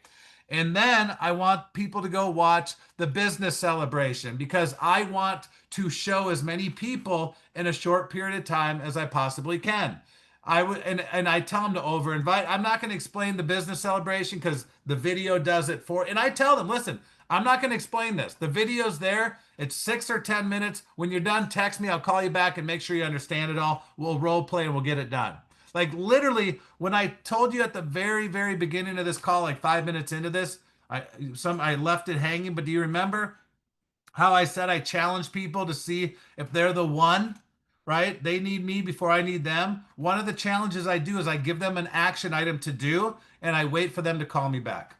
And then I want people to go watch the business celebration because I want to show as many people in a short period of time as I possibly can. I would and I tell them to over invite. I'm not going to explain the business celebration because the video does it for. And I tell them, listen, I'm not going to explain this. The video's there. It's 6 or 10 minutes. When you're done, text me. I'll call you back and make sure you understand it all. We'll role play and we'll get it done. Like literally, when I told you at the very, very beginning of this call, like 5 minutes into this, I left it hanging. But do you remember how I said I challenge people to see if they're the one? Right? They need me before I need them. One of the challenges I do is I give them an action item to do and I wait for them to call me back.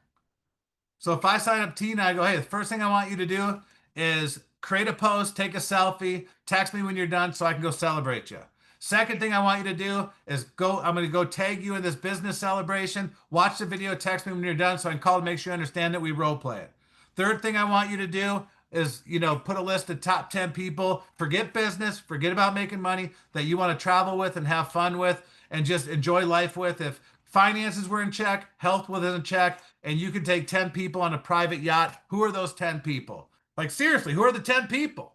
So if I sign up Tina, I go, hey, the first thing I want you to do is create a post, take a selfie, text me when you're done so I can go celebrate you. Second thing I want you to do is I'm going to go tag you in this business celebration, watch the video, text me when you're done so I can call to make sure you understand that we role play it. Third thing I want you to do is, put a list of top 10 people, forget business, forget about making money that you want to travel with and have fun with and just enjoy life with. If finances were in check, health was in check, and you could take 10 people on a private yacht, who are those 10 people? Like, seriously, who are the 10 people?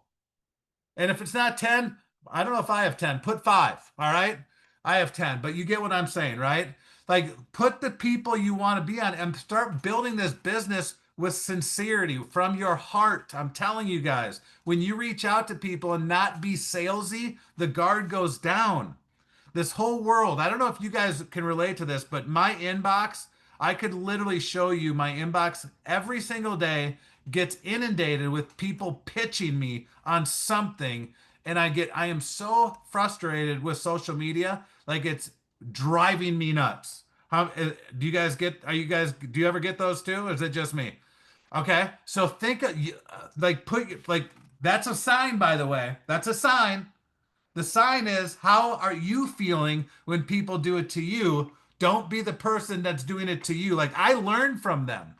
And if it's not 10, I don't know if I have 10. Put five. All right. I have 10, but you get what I'm saying, right? Like, put the people you want to be on and start building this business with sincerity from your heart. I'm telling you guys, when you reach out to people and not be salesy, the guard goes down. This whole world, I don't know if you guys can relate to this, but my inbox, I could literally show you my inbox every single day gets inundated with people pitching me on something. And I am so frustrated with social media. Like, it's driving me nuts. Do you guys do you ever get those too? Or is it just me? Okay. So like, that's a sign, by the way. That's a sign. The sign is, how are you feeling when people do it to you? Don't be the person that's doing it to you. Like, I learn from them.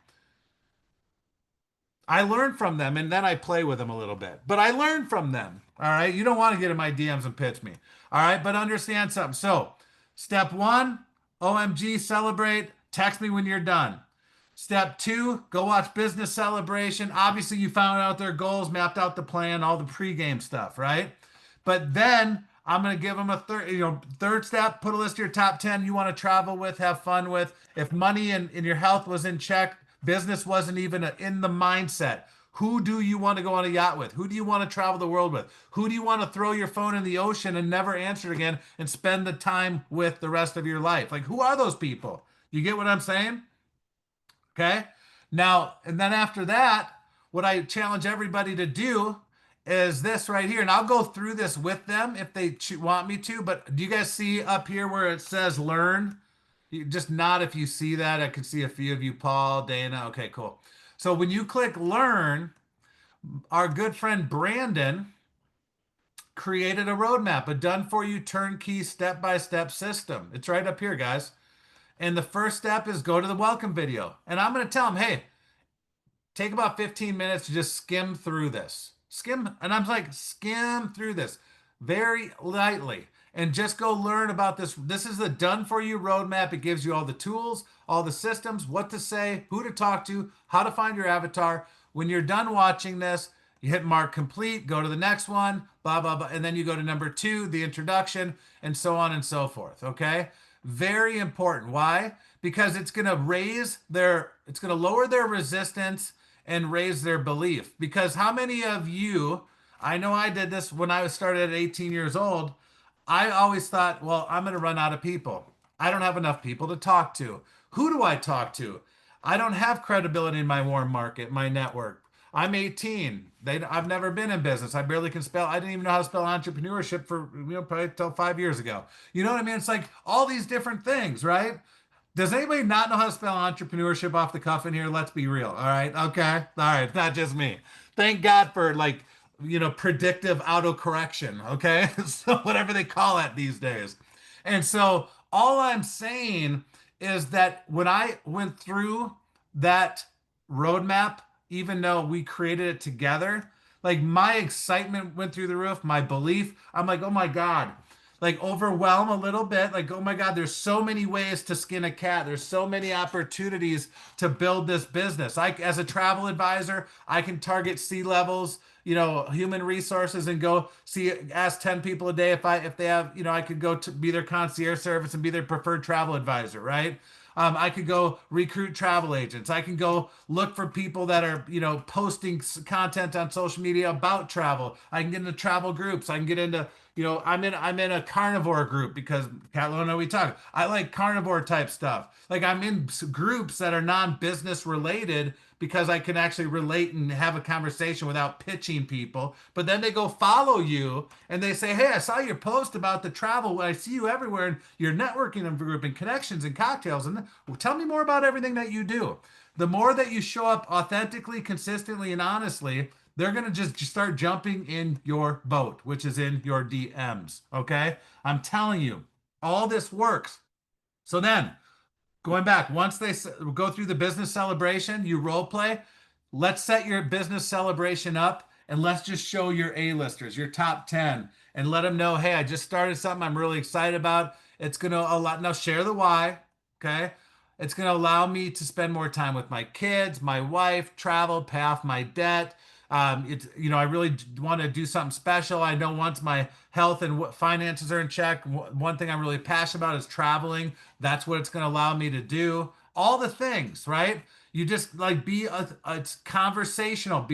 I learn from them and then I play with them a little bit. But I learn from them. All right. You don't want to get in my DMs and pitch me. All right. But understand something. So, step one, OMG, celebrate. Text me when you're done. Step two, go watch Business Celebration. Obviously, you found out their goals, mapped out the plan, all the pregame stuff, right? But then I'm going to give them a third step. Put a list of your top 10 you want to travel with, have fun with. If money and your health was in check, business wasn't even in the mindset. Who do you want to go on a yacht with? Who do you want to travel the world with? Who do you want to throw your phone in the ocean and never answer it again and spend the time with the rest of your life? Like, who are those people? You get what I'm saying? Okay. Now, and then after that, what I challenge everybody to do is this right here. And I'll go through this with them if they want me to. But do you guys see up here where it says learn? You just nod if you see that. I can see a few of you, Paul, Dana. Okay, cool. So when you click learn, our good friend Brandon created a roadmap, a done for you turnkey step by step system. It's right up here, guys. And the first step is go to the welcome video. And I'm going to tell them, hey, take about 15 minutes to just skim through this. Skim, and I'm like, skim through this very lightly and just go learn about this. This is the done for you roadmap. It gives you all the tools, all the systems, what to say, who to talk to, how to find your avatar. When you're done watching this, you hit mark complete, go to the next one, blah, blah, blah. And then you go to number two, the introduction, and so on and so forth. Okay. Very important. Why? Because it's going to lower their resistance and raise their belief. Because how many of you, I know I did this when I started at 18 years old. I always thought, well, I'm going to run out of people. I don't have enough people to talk to. Who do I talk to? I don't have credibility in my warm market, my network. I'm 18. I've never been in business. I barely can spell. I didn't even know how to spell entrepreneurship for, probably till 5 years ago. You know what I mean? It's like all these different things, right? Does anybody not know how to spell entrepreneurship off the cuff in here? Let's be real. All right. Okay. All right. Not just me. Thank God for, like, predictive autocorrection. Okay. So whatever they call it these days. And so all I'm saying is that when I went through that roadmap, even though we created it together, like, my excitement went through the roof, my belief. I'm like, oh my God, like, overwhelm a little bit. Like, oh my God, there's so many ways to skin a cat. There's so many opportunities to build this business. As a travel advisor, I can target C-levels, human resources, and go ask 10 people a day if they have, I could go to be their concierge service and be their preferred travel advisor, right? I could go recruit travel agents. I can go look for people that are, posting content on social media about travel. I can get into travel groups. I can get into, I'm in a carnivore group because Catalona we talk. I like carnivore type stuff. Like, I'm in groups that are non-business related because I can actually relate and have a conversation without pitching people. But then they go follow you and they say, hey, I saw your post about the travel. I see you everywhere and your networking group and connections and cocktails. And tell me more about everything that you do. The more that you show up authentically, consistently, and honestly, they're going to just start jumping in your boat, which is in your DMs. Okay. I'm telling you, all this works. So then, going back, once they go through the business celebration, you role play. Let's set your business celebration up and let's just show your A-listers, your top 10, and let them know, hey, I just started something I'm really excited about. It's going to allow, now share the why, okay? It's going to allow me to spend more time with my kids, my wife, travel, pay off my debt, It's, I really want to do something special. I know once my health and finances are in check, one thing I'm really passionate about is traveling. That's what it's going to allow me to do. All the things, right? You just like it's conversational,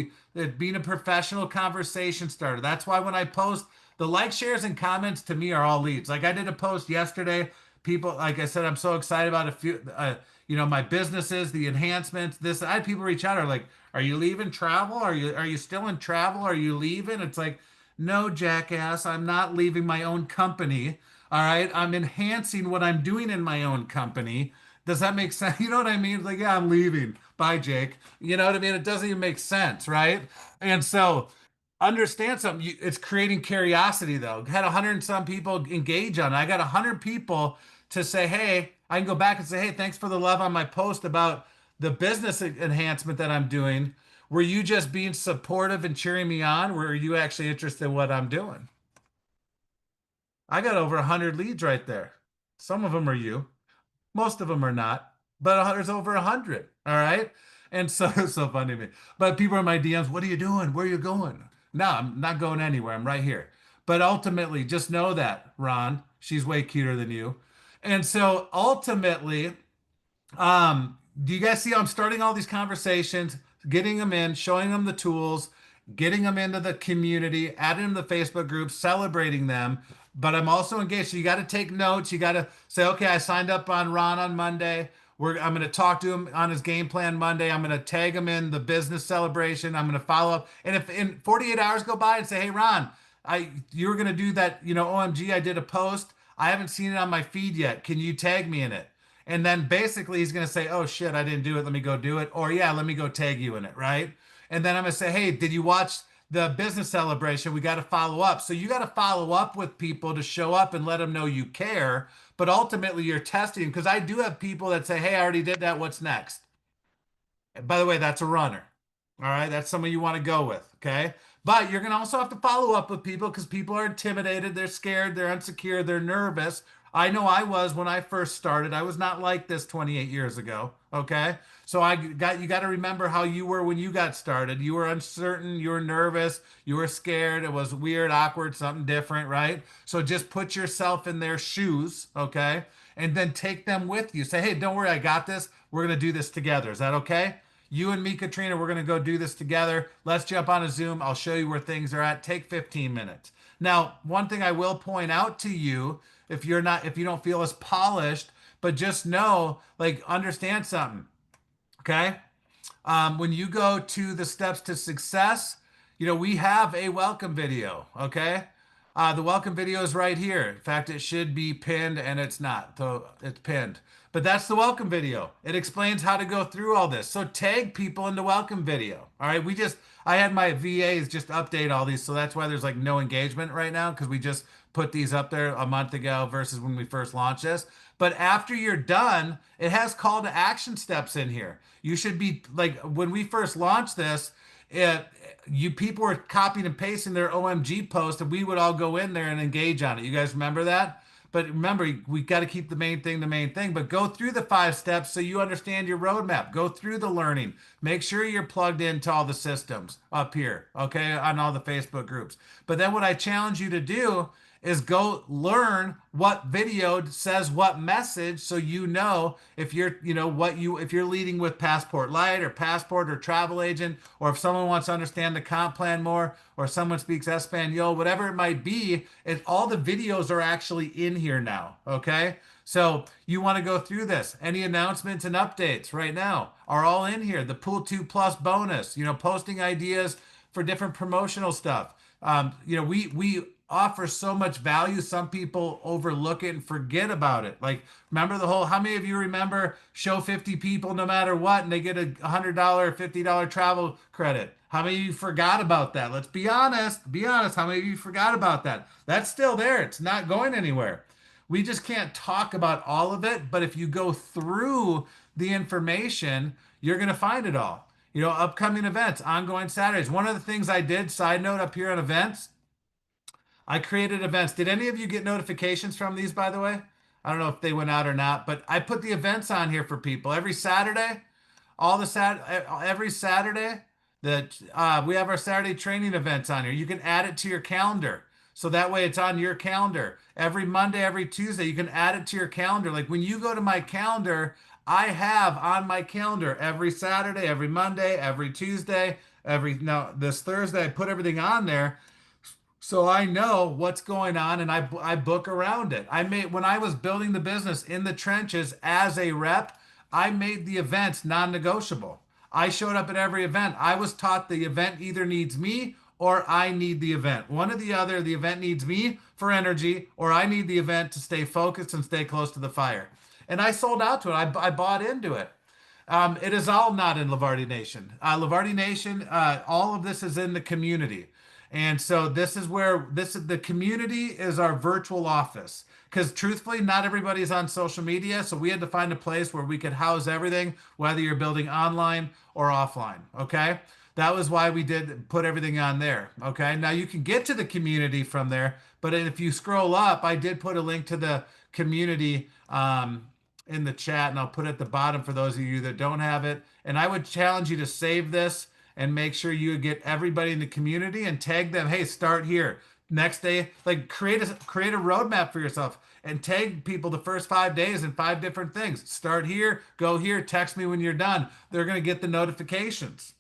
being a professional conversation starter. That's why when I post, the like, shares, and comments to me are all leads. Like I did a post yesterday. People, like I said, I'm so excited about a few, my businesses, the enhancements. This, I had people reach out, are like, "Are you leaving travel? Are you still in travel? Are you leaving?" It's like, no, jackass, I'm not leaving my own company. All right, I'm enhancing what I'm doing in my own company. Does that make sense? You know what I mean? It's like, yeah, I'm leaving. Bye, Jake. You know what I mean? It doesn't even make sense, right? And so understand something. It's creating curiosity, though. Had 100 and some people engage on it. I got 100 people to say, hey, I can go back and say, hey, thanks for the love on my post about the business enhancement that I'm doing. Were you just being supportive and cheering me on? Or are you actually interested in what I'm doing? I got over 100 leads right there. Some of them are you. Most of them are not, but there's over 100. All right. And so it's so funny to me. But people are in my DMs, what are you doing? Where are you going? No, I'm not going anywhere. I'm right here. But ultimately, just know that, Ron, she's way cuter than you. And so ultimately, do you guys see how I'm starting all these conversations, getting them in, showing them the tools, getting them into the community, adding them to the Facebook group, celebrating them. But I'm also engaged. So you got to take notes. You got to say, okay, I signed up on Ron on Monday. I'm going to talk to him on his game plan Monday. I'm going to tag him in the business celebration. I'm going to follow up. And if in 48 hours go by and say, hey, Ron, you were going to do that, OMG, I did a post. I haven't seen it on my feed yet. Can you tag me in it? And then basically he's going to say, oh shit, I didn't do it. Let me go do it. Or yeah, let me go tag you in it. Right. And then I'm going to say, hey, did you watch the business celebration? We got to follow up. So you got to follow up with people to show up and let them know you care. But ultimately you're testing because I do have people that say, hey, I already did that. What's next? And by the way, that's a runner. All right. That's someone you want to go with. Okay. But you're going to also have to follow up with people because people are intimidated. They're scared. They're insecure. They're nervous. I know I was when I first started. I was not like this 28 years ago. Okay. So you got to remember how you were when you got started. You were uncertain. You were nervous. You were scared. It was weird, awkward, something different. Right. So just put yourself in their shoes. Okay. And then take them with you. Say, hey, don't worry. I got this. We're going to do this together. Is that okay? You and me, Katrina, we're going to go do this together. Let's jump on a Zoom. I'll show you where things are at. Take 15 minutes. Now, one thing I will point out to you, if you don't feel as polished, but just know, like, understand something. Okay. When you go to the steps to success, we have a welcome video. Okay. The welcome video is right here. In fact, it should be pinned and it's not. So it's pinned. But that's the welcome video. It explains how to go through all this. So tag people in the welcome video. All right. I had my VAs just update all these. So that's why there's like no engagement right now because we just put these up there a month ago versus when we first launched this. But after you're done, it has call to action steps in here. You should be like when we first launched this, it, you people were copying and pasting their OMG post, and we would all go in there and engage on it. You guys remember that? But remember, we got to keep the main thing the main thing. But go through the 5 steps so you understand your roadmap. Go through the learning. Make sure you're plugged into all the systems up here, okay, on all the Facebook groups. But then what I challenge you to do is go learn what video says what message so you know if you're if you're leading with Passport Light or Passport or Travel Agent, or if someone wants to understand the comp plan more, or someone speaks Espanol, whatever it might be, all the videos are actually in here now. Okay. So you want to go through this. Any announcements and updates right now are all in here. The Pool 2 Plus bonus, posting ideas for different promotional stuff. We offer so much value. Some people overlook it and forget about it. Like, remember how many of you remember show 50 people no matter what, and they get a $100, $50 travel credit? How many of you forgot about that? Let's be honest. Be honest. How many of you forgot about that? That's still there. It's not going anywhere. We just can't talk about all of it. But if you go through the information, you're going to find it all. Upcoming events, ongoing Saturdays. One of the things I did, side note up here on events, I created events. Did any of you get notifications from these, by the way? I don't know if they went out or not, but I put the events on here for people every Saturday, every Saturday. that we have our Saturday training events on here. You can add it to your calendar. So that way it's on your calendar. Every Monday, every Tuesday, you can add it to your calendar. Like when you go to my calendar, I have on my calendar every Saturday, every Monday, every Tuesday, every now this Thursday, I put everything on there so I know what's going on and I book around it. I made when I was building the business in the trenches as a rep, I made the events non-negotiable. I showed up at every event. I was taught the event either needs me or I need the event. One or the other, the event needs me for energy or I need the event to stay focused and stay close to the fire. And I sold out to it. I bought into it. It is all not in Lavardi Nation. Lavardi Nation, all of this is in the community. And so this is where the community is our virtual office. Because truthfully, not everybody is on social media. So we had to find a place where we could house everything, whether you're building online or offline. Okay. That was why we did put everything on there. Okay. Now you can get to the community from there, but if you scroll up, I did put a link to the community in the chat, and I'll put it at the bottom for those of you that don't have it. And I would challenge you to save this and make sure you get everybody in the community and tag them. Hey, start here. Next day, like create a roadmap for yourself and tag people the first 5 days in 5 different things. Start here, go here, text me when you're done. They're going to get the notifications.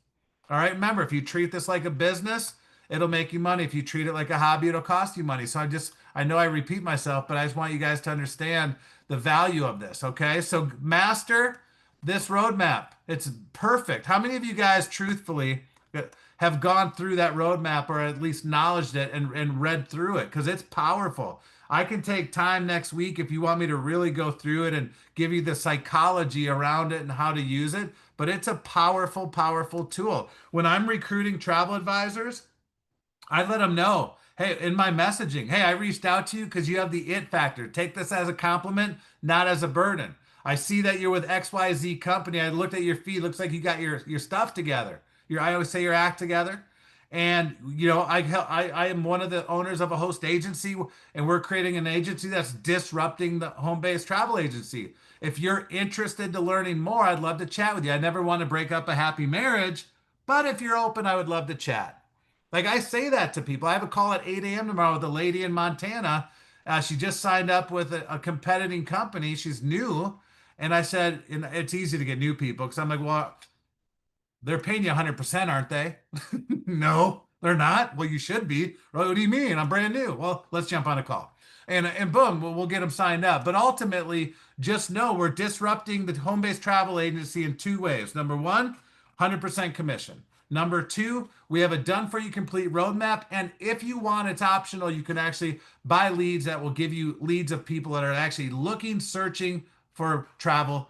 All right. Remember, if you treat this like a business, it'll make you money. If you treat it like a hobby, it'll cost you money. So I know I repeat myself, but I just want you guys to understand the value of this. Okay. So master this roadmap. It's perfect. How many of you guys, truthfully, have gone through that roadmap or at least acknowledged it and read through it? Because it's powerful. I can take time next week if you want me to really go through it and give you the psychology around it and how to use it. But it's a powerful, powerful tool. When I'm recruiting travel advisors, I let them know, hey, in my messaging, hey, I reached out to you because you have the it factor. Take this as a compliment, not as a burden. I see that you're with XYZ company. I looked at your feed. Looks like you got your stuff together. I always say your act together. And I am one of the owners of a host agency, and we're creating an agency that's disrupting the home-based travel agency. If you're interested to learning more, I'd love to chat with you. I never want to break up a happy marriage, but if you're open, I would love to chat. Like I say that to people. I have a call at 8 a.m. tomorrow with a lady in Montana. She just signed up with a competing company. She's new. And I said, and it's easy to get new people because I'm like, well, they're paying you 100%, aren't they? No, they're not. Well, you should be. Well, what do you mean? I'm brand new. Well, let's jump on a call. And boom, we'll get them signed up. But ultimately, just know we're disrupting the home-based travel agency in two ways. Number one, 100% commission. Number two, we have a done for you complete roadmap. And if you want, it's optional. You can actually buy leads that will give you leads of people that are actually looking, searching for travel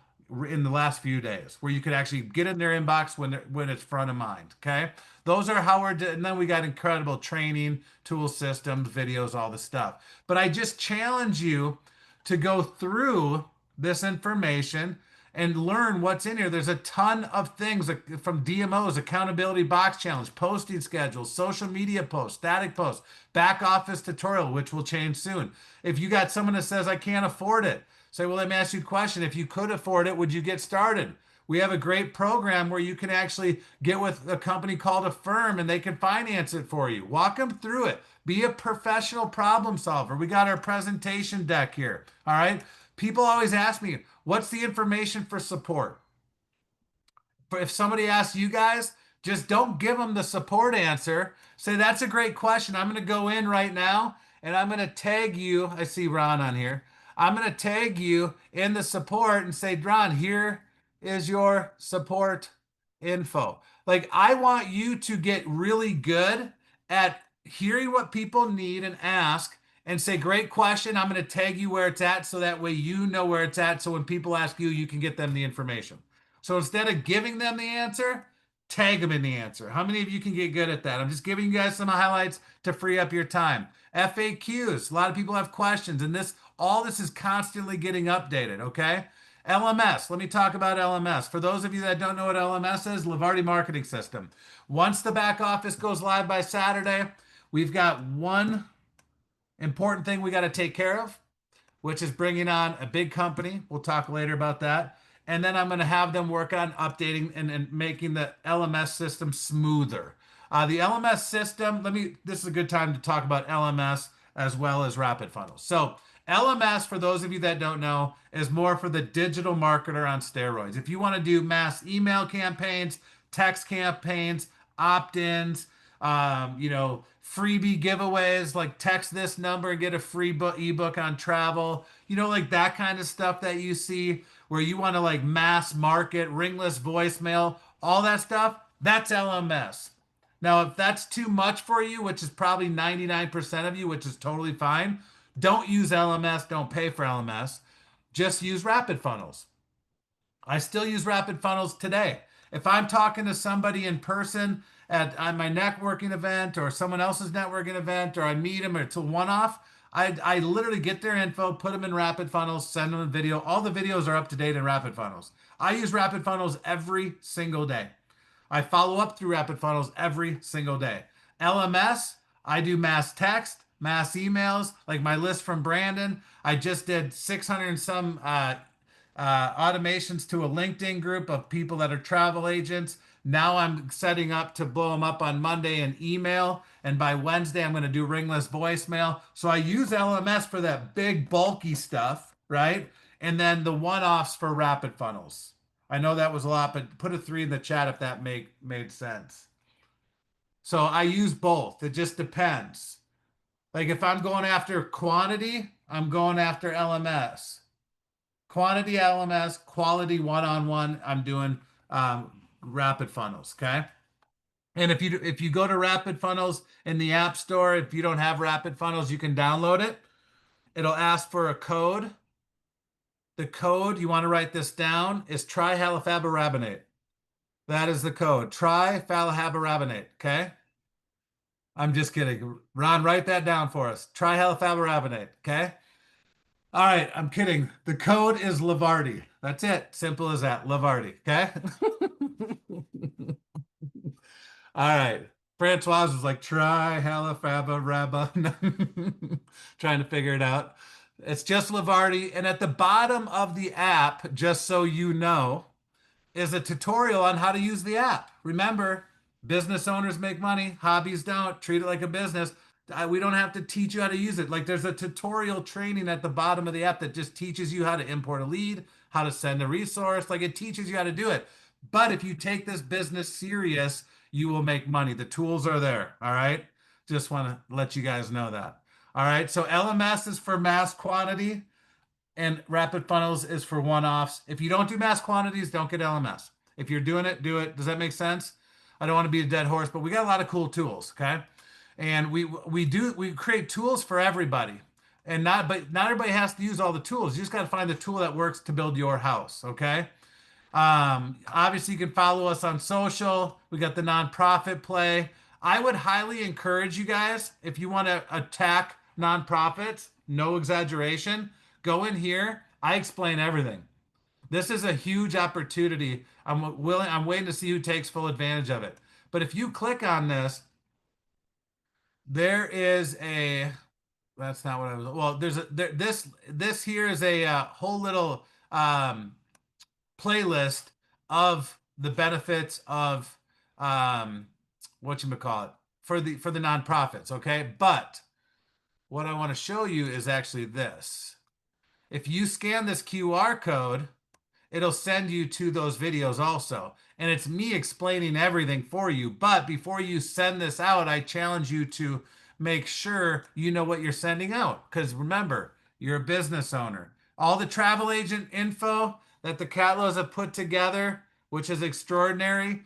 in the last few days, where you could actually get in their inbox when it's front of mind. Okay. Those are how and then we got incredible training, tool systems, videos, all the stuff. But I just challenge you to go through this information and learn what's in here. There's a ton of things from DMOs, accountability box challenge, posting schedules, social media posts, static posts, back office tutorial, which will change soon. If you got someone that says, I can't afford it, say, well, let me ask you a question. If you could afford it, would you get started? We have a great program where you can actually get with a company called Affirm and they can finance it for you. Walk them through it. Be a professional problem solver. We got our presentation deck here. All right. People always ask me, what's the information for support? But if somebody asks you guys, just don't give them the support answer. Say, that's a great question. I'm going to go in right now and I'm going to tag you. I see Ron on here. I'm going to tag you in the support and say, Ron, here is your support info. Like, I want you to get really good at hearing what people need and ask and say, great question. I'm going to tag you where it's at so that way you know where it's at. So when people ask you, you can get them the information. So instead of giving them the answer, tag them in the answer. How many of you can get good at that? I'm just giving you guys some highlights to free up your time. FAQs. A lot of people have questions, and all this is constantly getting updated. Okay. LMS. Let me talk about LMS. For those of you that don't know what LMS is, Lavardi Marketing System. Once the back office goes live by Saturday, we've got one important thing we got to take care of, which is bringing on a big company. We'll talk later about that. and then I'm going to have them work on updating and making the LMS system smoother. The LMS system, this is a good time to talk about LMS as well as Rapid Funnels. So, LMS, for those of you that don't know, is more for the digital marketer on steroids. If you want to do mass email campaigns, text campaigns, opt-ins, freebie giveaways, like text this number and get a free ebook on travel, like that kind of stuff that you see where you want to like mass market, ringless voicemail, all that stuff, that's LMS. Now, if that's too much for you, which is probably 99% of you, which is totally fine, don't use LMS, don't pay for LMS. Just use Rapid Funnels. I still use Rapid Funnels today. If I'm talking to somebody in person at my networking event or someone else's networking event, or I meet them or it's a one-off, I literally get their info, put them in Rapid Funnels, send them a video. All the videos are up to date in Rapid Funnels. I use Rapid Funnels every single day. I follow up through Rapid Funnels every single day. LMS, I do mass text, mass emails, like my list from Brandon. I just did 600 and some automations to a LinkedIn group of people that are travel agents. Now I'm setting up to blow them up on Monday in email. And by Wednesday, I'm going to do ringless voicemail. So I use LMS for that big, bulky stuff, right? And then the one offs for Rapid Funnels. I know that was a lot, but put a 3 in the chat if that made sense. So I use both. It just depends. Like if I'm going after quantity, I'm going after LMS. Quantity LMS, quality one-on-one, I'm doing Rapid Funnels. Okay. And if you go to Rapid Funnels in the App Store, if you don't have Rapid Funnels, you can download it. It'll ask for a code. The code, you want to write this down, is trihalofaborabinate. That is the code. Trihalofaborabinate. Okay. I'm just kidding. Ron, write that down for us. Trihalofaborabinate. Okay. All right. I'm kidding. The code is Lavardi. That's it. Simple as that. Lavardi. Okay. All right. Francois was like, Trihalofaborabinate. Trying to figure it out. It's just Lavardi. And at the bottom of the app, just so you know, is a tutorial on how to use the app. Remember, business owners make money, hobbies don't. Treat it like a business. We don't have to teach you how to use it. Like there's a tutorial training at the bottom of the app that just teaches you how to import a lead, how to send a resource. Like it teaches you how to do it. But if you take this business serious, you will make money. The tools are there. All right. Just want to let you guys know that. All right. So LMS is for mass quantity and Rapid Funnels is for one-offs. If you don't do mass quantities, don't get LMS. If you're doing it, do it. Does that make sense? I don't want to be a dead horse, but we got a lot of cool tools, okay? And we create tools for everybody. And not everybody has to use all the tools. You just got to find the tool that works to build your house, okay? Obviously, you can follow us on social. We got the nonprofit play. I would highly encourage you guys, if you want to attack nonprofits, no exaggeration, go in here. I explain everything. This is a huge opportunity. I'm waiting to see who takes full advantage of it. But if you click on this, there is a, that's not what I was, well, this here is a whole little playlist of the benefits of whatchamacallit for the nonprofits, okay? But what I want to show you is actually this. If you scan this QR code, it'll send you to those videos also. And it's me explaining everything for you. But before you send this out, I challenge you to make sure you know what you're sending out. Because remember, you're a business owner. All the travel agent info that the Catlows have put together, which is extraordinary.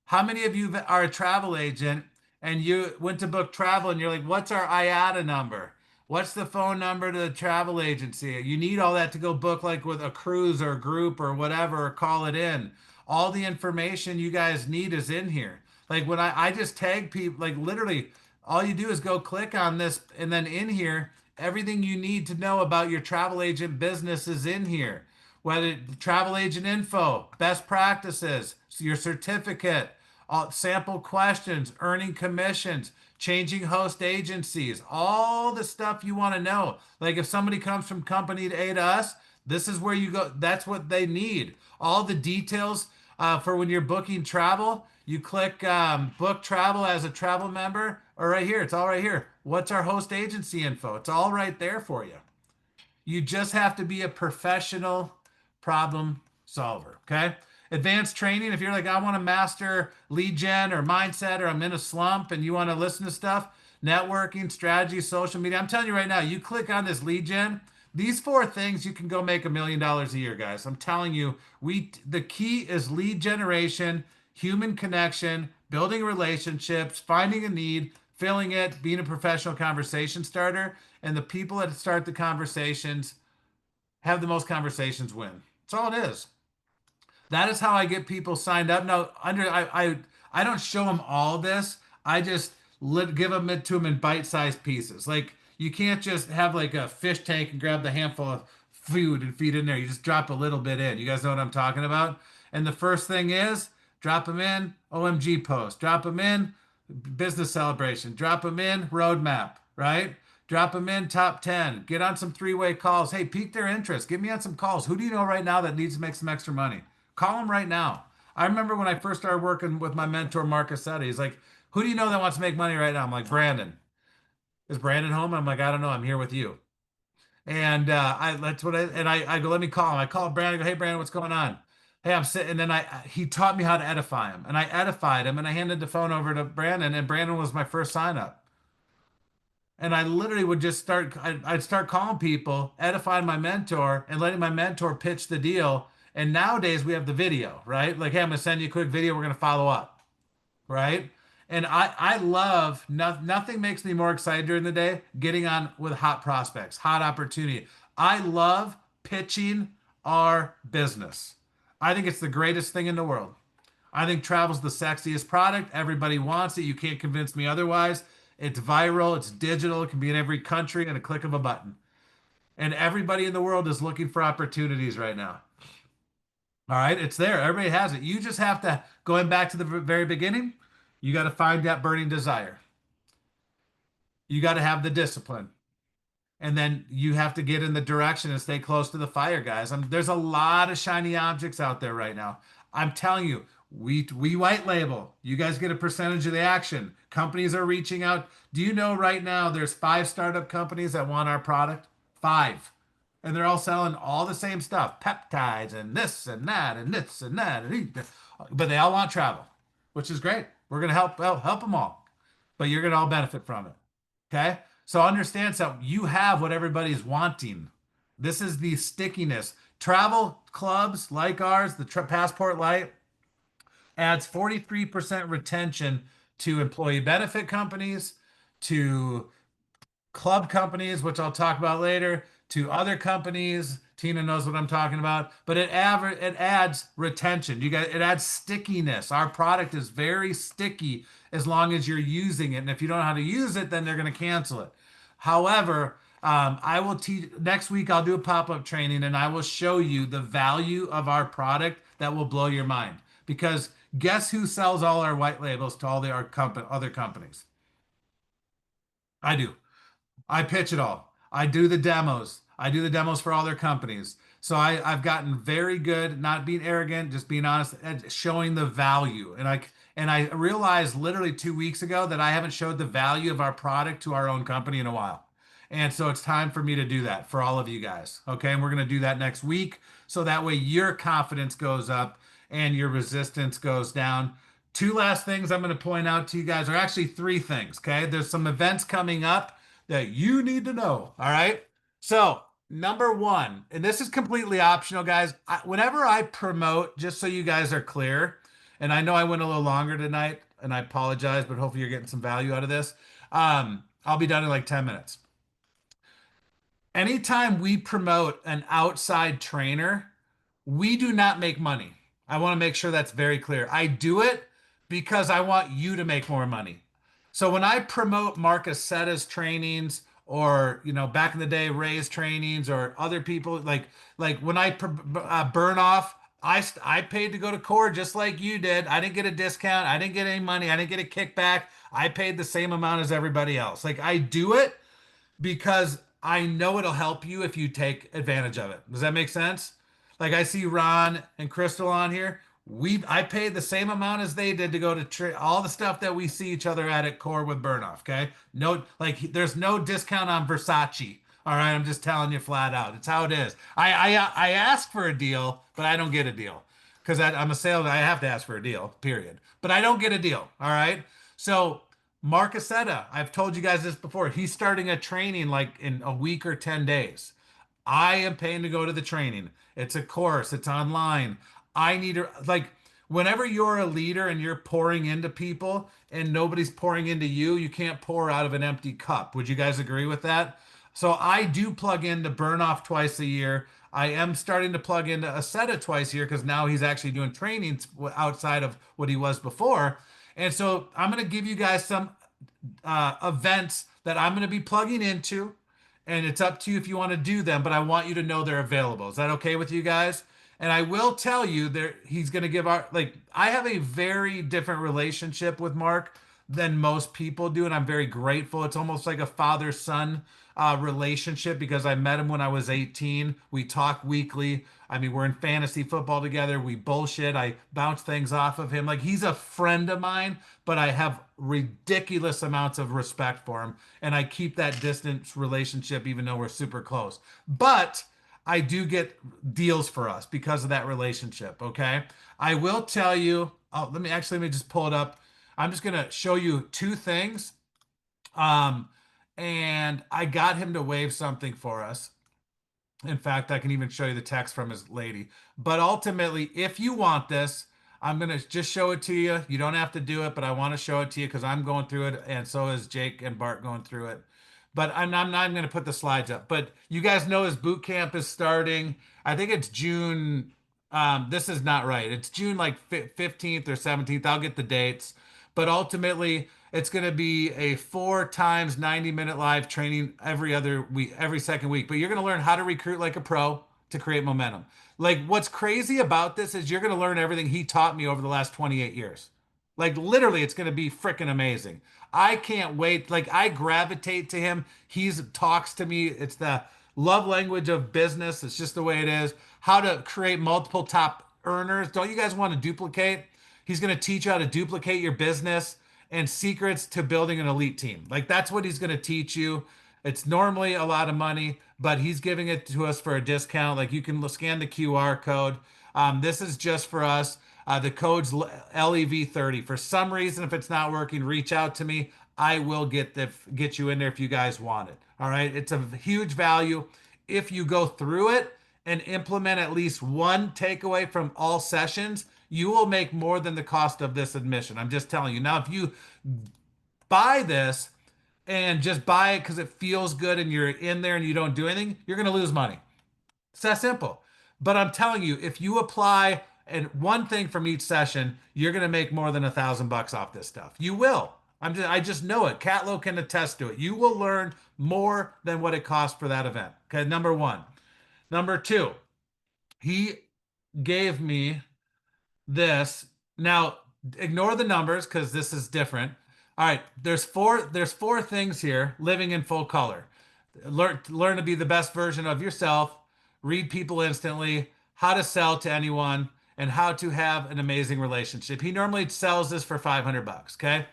How many of you are a travel agent and you went to book travel and you're like, what's our IATA number? What's the phone number to the travel agency? You need all that to go book like with a cruise or a group or whatever, or call it in. All the information you guys need is in here. Like when I just tag people, like literally all you do is go click on this and then in here, everything you need to know about your travel agent business is in here. Whether travel agent info, best practices, your certificate, sample questions, earning commissions, changing host agencies, all the stuff you want to know. Like if somebody comes from company A to us, This is where you go. That's what they need. All the details for when you're booking travel. You click book travel as a travel member, or right here. It's all right here. What's our host agency info? It's all right there for you. You just have to be a professional problem solver. Okay. Advanced training. If you're like, I want to master lead gen or mindset, or I'm in a slump and you want to listen to stuff, networking, strategy, social media. I'm telling you right now, you click on this lead gen, these four things, you can go make $1 million a year, guys. I'm telling you, the key is lead generation, human connection, building relationships, finding a need, filling it, being a professional conversation starter, and the people that start the conversations have the most conversations win. That's all it is. That is how I get people signed up. No, I don't show them all this. I just give them it to them in bite-sized pieces. Like you can't just have like a fish tank and grab the handful of food and feed in there. You just drop a little bit in. You guys know what I'm talking about? And the first thing is drop them in OMG post. Drop them in business celebration. Drop them in roadmap, right? Drop them in top 10. Get on some three-way calls. Hey, pique their interest. Get me on some calls. Who do you know right now that needs to make some extra money? Call them right now. I remember when I first started working with my mentor, Marcus Setti. He's like, who do you know that wants to make money right now? I'm like, Brandon. Is Brandon home? I'm like, I don't know. I'm here with you. And that's what I go, let me call him. I call Brandon. I go, hey, Brandon, what's going on? Hey, I'm sitting. And then he taught me how to edify him. And I edified him and I handed the phone over to Brandon. And Brandon was my first sign up. And I literally would just I'd start calling people, edifying my mentor, and letting my mentor pitch the deal. And nowadays we have the video, right? Like, hey, I'm gonna send you a quick video. We're gonna follow up, right? And I love nothing makes me more excited during the day getting on with hot prospects, hot opportunity. I love pitching our business. I think it's the greatest thing in the world. I think travel's the sexiest product. Everybody wants it. You can't convince me otherwise. It's viral, it's digital, it can be in every country at a click of a button. And everybody in the world is looking for opportunities right now. All right, it's there. Everybody has it. You just have to, going back to the very beginning, you got to find that burning desire. You got to have the discipline. And then you have to get in the direction and stay close to the fire, guys. There's a lot of shiny objects out there right now. I'm telling you, we white label. You guys get a percentage of the action. Companies are reaching out. Do you know right now there's 5 startup companies that want our product? 5. And they're all selling all the same stuff, peptides and this and that and this and that. But they all want travel, which is great. We're gonna help them all, but you're gonna all benefit from it. Okay. So understand something. You have what everybody's wanting. This is the stickiness. Travel clubs like ours, the Passport Light, adds 43% retention to employee benefit companies, to club companies, which I'll talk about later, to other companies. Tina knows what I'm talking about, but it adds retention. It adds stickiness. Our product is very sticky as long as you're using it. And if you don't know how to use it, then they're going to cancel it. However, I will teach next week. I'll do a pop-up training and I will show you the value of our product that will blow your mind. Because guess who sells all our white labels to all other companies? I do. I pitch it all. I do the demos. I do the demos for all their companies. So I've gotten very good, not being arrogant, just being honest, and showing the value. And I realized literally 2 weeks ago that I haven't showed the value of our product to our own company in a while. And so it's time for me to do that for all of you guys. Okay. And we're going to do that next week. So that way your confidence goes up and your resistance goes down. 2 last things I'm going to point out to you guys are actually 3 things. Okay. There's some events coming up that you need to know. All right. So, number one, and this is completely optional, guys. Whenever I promote, just so you guys are clear, and I know I went a little longer tonight, and I apologize, but hopefully you're getting some value out of this. I'll be done in like 10 minutes. Anytime we promote an outside trainer, we do not make money. I want to make sure that's very clear. I do it because I want you to make more money. So when I promote Marcus Setta's trainings, or back in the day Ray's trainings, or other people, like when I burn off, I paid to go to core just like you did. I didn't get a discount. I didn't get any money. I didn't get a kickback. I paid the same amount as everybody else. Like I do it because I know it'll help you if you take advantage of it. Does that make sense? Like I see Ron and Crystal on here. I paid the same amount as they did to go to all the stuff that we see each other at Core with Burnoff. Okay, no, like there's no discount on Versace. All right, I'm just telling you flat out. It's how it is. I ask for a deal, but I don't get a deal because I'm a salesman. I have to ask for a deal. Period. But I don't get a deal. All right. So Mark Aceta, I've told you guys this before. He's starting a training like in a week or 10 days. I am paying to go to the training. It's a course, it's online. I need to, like, whenever you're a leader and you're pouring into people and nobody's pouring into you, you can't pour out of an empty cup. Would you guys agree with that? So I do plug into Burn Off twice a year. I am starting to plug into Aceta twice a year because now he's actually doing trainings outside of what he was before. And so I'm going to give you guys some events that I'm going to be plugging into, and it's up to you if you want to do them, but I want you to know they're available. Is that okay with you guys? And I will tell you there he's going to give our like I have a very different relationship with Mark than most people do, and I'm very grateful. It's almost like a father-son relationship because I met him when I was 18. We talk weekly. I mean, we're in fantasy football together. We bullshit. I bounce things off of him. Like he's a friend of mine, but I have ridiculous amounts of respect for him. And I keep that distance relationship even though we're super close. But I do get deals for us because of that relationship. Okay. I will tell you, oh, let me just pull it up. I'm just gonna show you two things. Um, and I got him to waive something for us. In fact, I can even show you the text from his lady. But ultimately, if you want this, I'm going to just show it to you. You don't have to do it, but I want to show it to you because I'm going through it, and so is Jake and Bart going through it. But I'm not going to put the slides up. But you guys know his boot camp is starting. I think it's June. This is not right. It's June like 15th or 17th. I'll get the dates. But ultimately, it's going to be a 4 times 90-minute live training every other week, every second week. But you're going to learn how to recruit like a pro to create momentum. Like what's crazy about this is you're going to learn everything he taught me over the last 28 years. Like literally, it's going to be freaking amazing. I can't wait. Like I gravitate to him. He's talks to me. It's the love language of business. It's just the way it is. How to create multiple top earners. Don't you guys want to duplicate? He's going to teach you how to duplicate your business and secrets to building an elite team. Like that's what he's going to teach you. It's normally a lot of money, but he's giving it to us for a discount. Like you can scan the QR code. This is just for us. The code's LEV30. For some reason, if it's not working, reach out to me. I will get you in there if you guys want it. All right. It's a huge value. If you go through it and implement at least one takeaway from all sessions, you will make more than the cost of this admission. I'm just telling you. Now, if you buy this and just buy it because it feels good and you're in there and you don't do anything, you're going to lose money. It's that simple. But I'm telling you, if you apply and one thing from each session, you're going to make more than $1,000 off this stuff. You will. I just know it. Catlow can attest to it. You will learn more than what it costs for that event. Okay, number one. Number two, he gave me this. Now, ignore the numbers because this is different. All right, there's four things here. Living in full color. Learn to be the best version of yourself, read people instantly, how to sell to anyone, and how to have an amazing relationship. He normally sells this for $500, okay?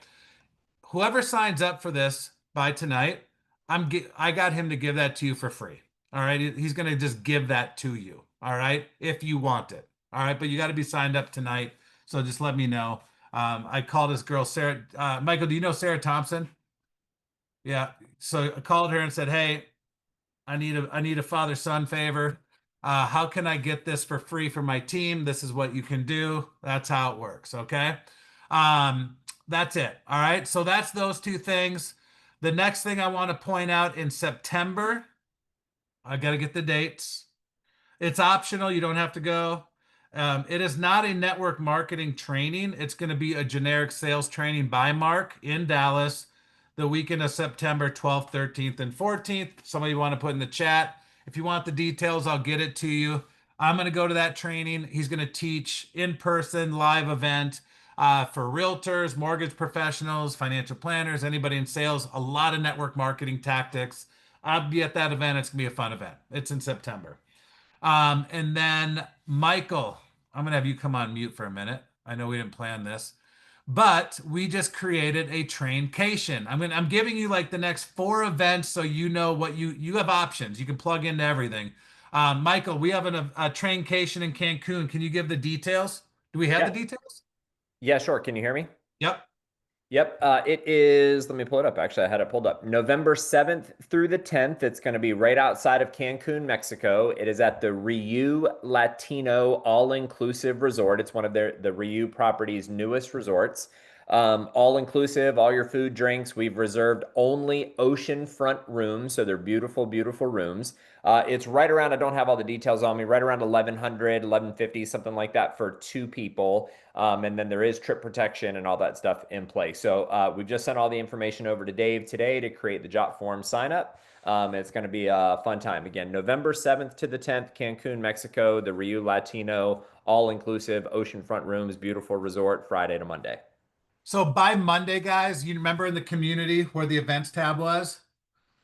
Whoever signs up for this by tonight, I got him to give that to you for free. All right, he's going to just give that to you. All right, if you want it. All right, but you got to be signed up tonight. So just let me know. I called this girl Sarah. Michael, do you know Sarah Thompson? Yeah. So I called her and said, "Hey, I need a father-son favor. How can I get this for free for my team? This is what you can do." That's how it works. Okay. That's it. All right. So that's those two things. The next thing I want to point out in September, I got to get the dates. It's optional. You don't have to go. It is not a network marketing training. It's going to be a generic sales training by Mark in Dallas the weekend of September 12th, 13th, and 14th. Somebody want to put in the chat. If you want the details, I'll get it to you. I'm going to go to that training. He's going to teach in-person live event for realtors, mortgage professionals, financial planners, anybody in sales, a lot of network marketing tactics. I'll be at that event. It's gonna be a fun event. It's in September. And then Michael, I'm gonna have you come on mute for a minute. I know we didn't plan this, but we just created a traincation. I'm giving you like the next four events so you know what you have options. You can plug into everything. Michael, we have a traincation in Cancun. Can you give the details? Do we have the Yeah. details? Yeah, sure. Can you hear me? Yep. Yep. It is, let me pull it up. Actually, I had it pulled up. November 7th through the 10th. It's going to be right outside of Cancun, Mexico. It is at the Riu Latino All-Inclusive Resort. It's one of the Riu property's newest resorts. All inclusive, all your food, drinks. We've reserved only oceanfront rooms, so they're beautiful, beautiful rooms. It's right around, I don't have all the details on me, right around 1100, 1150, something like that for two people. And then there is trip protection and all that stuff in place. So we've just sent all the information over to Dave today to create the Jot form sign up. It's going to be a fun time. Again, November 7th to the 10th, Cancun, Mexico, the Riu Latino, all inclusive, oceanfront rooms, beautiful resort, Friday to Monday. So by Monday, guys, you remember in the community where the events tab was?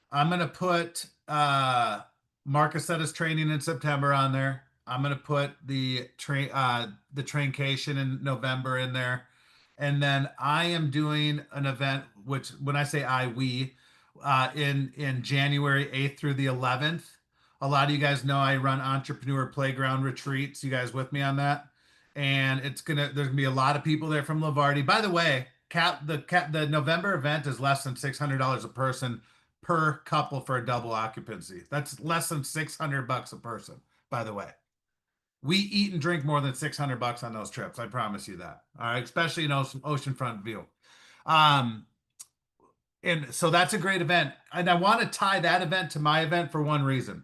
I'm gonna put Marcus said his training in September on there. I'm gonna put the traincation in November in there. And then I am doing an event, which when I say we in January 8th through the 11th. A lot of you guys know I run entrepreneur playground retreats. You guys with me on that? And there's gonna be a lot of people there from Lavardi. By the way, the November event is less than $600 a person per couple for a double occupancy. That's less than 600 bucks a person, by the way. We eat and drink more than 600 bucks on those trips. I promise you that. All right, especially in oceanfront view. Um, and so that's a great event. And I want to tie that event to my event for one reason.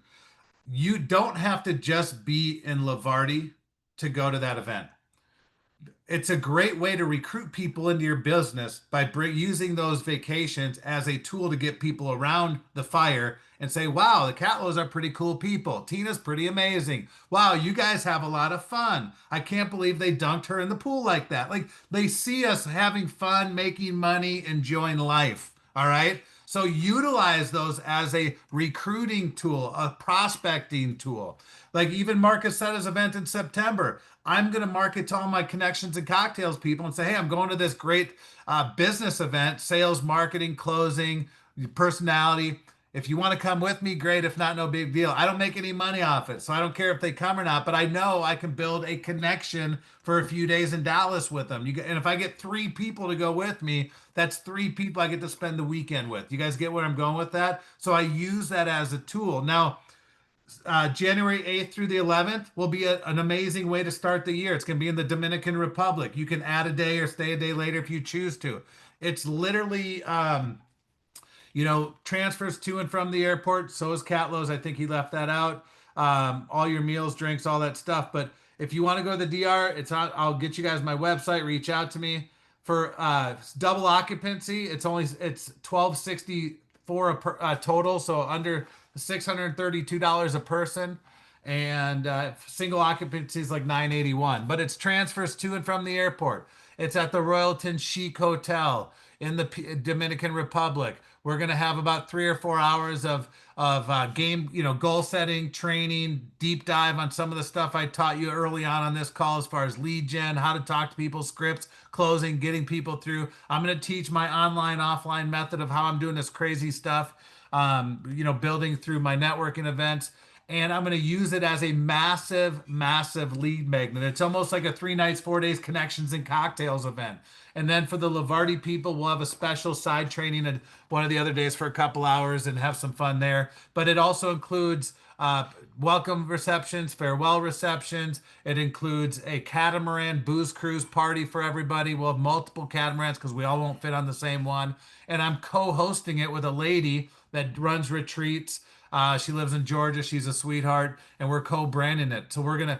You don't have to just be in Lavardi to go to that event. It's a great way to recruit people into your business by using those vacations as a tool to get people around the fire and say, wow, the Catlows are pretty cool people. Tina's pretty amazing. Wow, you guys have a lot of fun. I can't believe they dunked her in the pool like that. Like they see us having fun, making money, enjoying life. All right. So utilize those as a recruiting tool, a prospecting tool. Like even Marcus said his event in September. I'm going to market to all my connections and cocktails people and say, hey, I'm going to this great business event, sales, marketing, closing, personality. If you want to come with me, great. If not, no big deal. I don't make any money off it, so I don't care if they come or not. But I know I can build a connection for a few days in Dallas with them. And if I get three people to go with me, that's three people I get to spend the weekend with. You guys get where I'm going with that? So I use that as a tool. Now, January 8th through the 11th will be an amazing way to start the year. It's going to be in the Dominican Republic. You can add a day or stay a day later if you choose to. It's literally, transfers to and from the airport. So is Catlows. I think he left that out. All your meals, drinks, all that stuff. But if you want to go to the DR, I'll get you guys my website. Reach out to me for double occupancy. It's 1264 total, so under $632 a person, and single occupancy is like 981. But it's transfers to and from the airport. It's at the Royalton Chic Hotel in the Dominican Republic. We're going to have about 3 or 4 hours of game, goal setting, training, deep dive on some of the stuff I taught you early on this call as far as lead gen, how to talk to people, scripts, closing, getting people through. I'm going to teach my online, offline method of how I'm doing this crazy stuff, building through my networking events. And I'm going to use it as a massive, massive lead magnet. It's almost like a 3 nights, 4 days connections and cocktails event. And then for the Lavardi people, we'll have a special side training at one of the other days for a couple hours and have some fun there. But it also includes welcome receptions, farewell receptions. It includes a catamaran booze cruise party for everybody. We'll have multiple catamarans because we all won't fit on the same one. And I'm co-hosting it with a lady that runs retreats. She lives in Georgia. She's a sweetheart, and we're co-branding it. So we're gonna,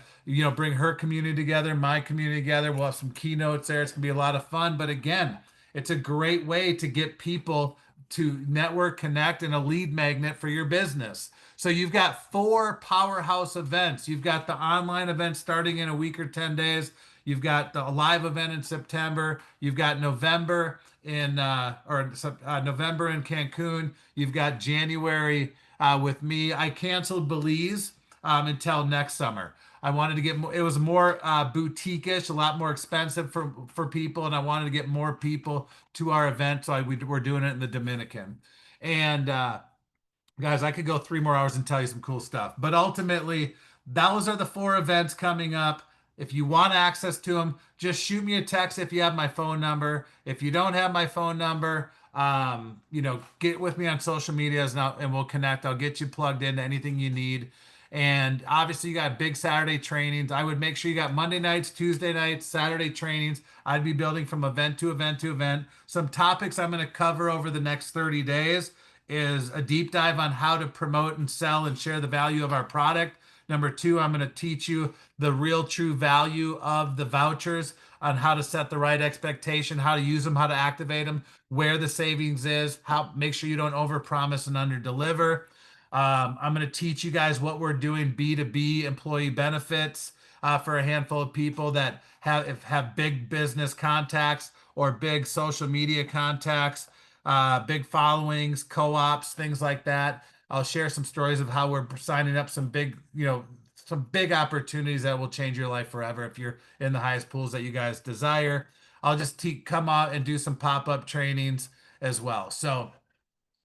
bring her community together, my community together. We'll have some keynotes there. It's gonna be a lot of fun. But again, it's a great way to get people to network, connect, and a lead magnet for your business. So you've got four powerhouse events. You've got the online event starting in a week or 10 days. You've got the live event in September. You've got November, in November in Cancun. You've got January with me. I canceled Belize until next summer. I wanted to get more, it was more boutique-ish, a lot more expensive for people, and I wanted to get more people to our event, so we're doing it in the Dominican. And guys, I could go 3 more hours and tell you some cool stuff. But ultimately, those are the 4 events coming up. If you want access to them, just shoot me a text if you have my phone number. If you don't have my phone number, get with me on social medias and we'll connect. I'll get you plugged into anything you need. And obviously, you got big Saturday trainings. I would make sure you got Monday nights, Tuesday nights, Saturday trainings. I'd be building from event to event to event. Some topics I'm going to cover over the next 30 days is a deep dive on how to promote and sell and share the value of our product. Number 2, I'm going to teach you the real true value of the vouchers on how to set the right expectation, how to use them, how to activate them, where the savings is, how make sure you don't overpromise and underdeliver. I'm going to teach you guys what we're doing B2B employee benefits for a handful of people that have big business contacts or big social media contacts, big followings, co-ops, things like that. I'll share some stories of how we're signing up some big opportunities that will change your life forever if you're in the highest pools that you guys desire. I'll just come out and do some pop-up trainings as well. So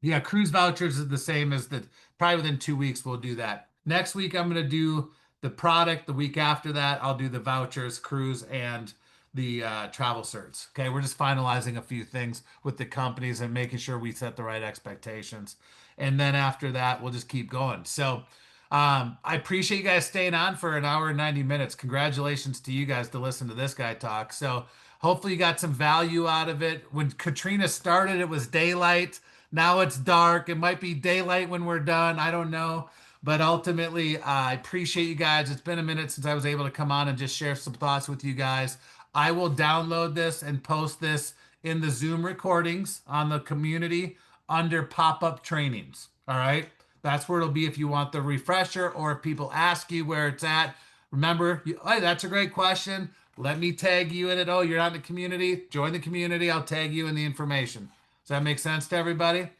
yeah, cruise vouchers is the same as the probably within 2 weeks we'll do that. Next week I'm gonna do the product. The week after that, I'll do the vouchers, cruise, and the travel certs. Okay, we're just finalizing a few things with the companies and making sure we set the right expectations. And then after that, we'll just keep going. So I appreciate you guys staying on for an hour and 90 minutes. Congratulations to you guys to listen to this guy talk. So hopefully you got some value out of it. When Katrina started, it was daylight. Now it's dark. It might be daylight when we're done. I don't know. But ultimately, I appreciate you guys. It's been a minute since I was able to come on and just share some thoughts with you guys. I will download this and post this in the Zoom recordings on the community under pop-up trainings. All right. That's where it'll be if you want the refresher or if people ask you where it's at. Remember, hey, that's a great question. Let me tag you in it. Oh, you're not in the community? Join the community. I'll tag you in the information. Does that make sense to everybody?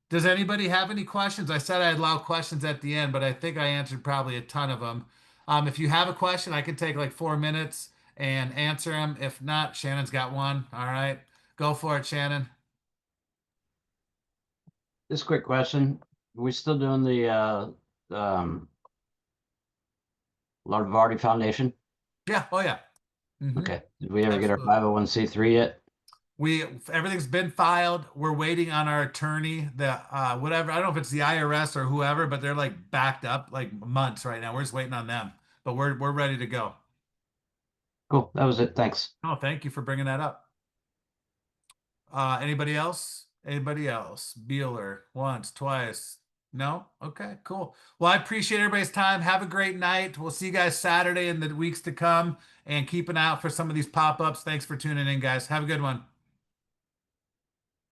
Does anybody have any questions? I said I'd allow questions at the end, but I think I answered probably a ton of them. If you have a question, I can take like 4 minutes and answer them. If not, Shannon's got one. All right. Go for it, Shannon. This quick question. Are we still doing the Larvardi Foundation? Yeah. Oh, yeah. Okay. Did we ever get our Absolutely. 501c3 yet? Everything's been filed. We're waiting on our attorney, the whatever. I don't know if it's the IRS or whoever, but they're like backed up like months right now. We're just waiting on them, but we're ready to go. Cool. That was it. Thanks. Oh, thank you for bringing that up. Anybody else? Anybody else? Beeler, once, twice. No? Okay, cool. Well, I appreciate everybody's time. Have a great night. We'll see you guys Saturday and the weeks to come, and keep an eye out for some of these pop-ups. Thanks for tuning in, guys. Have a good one.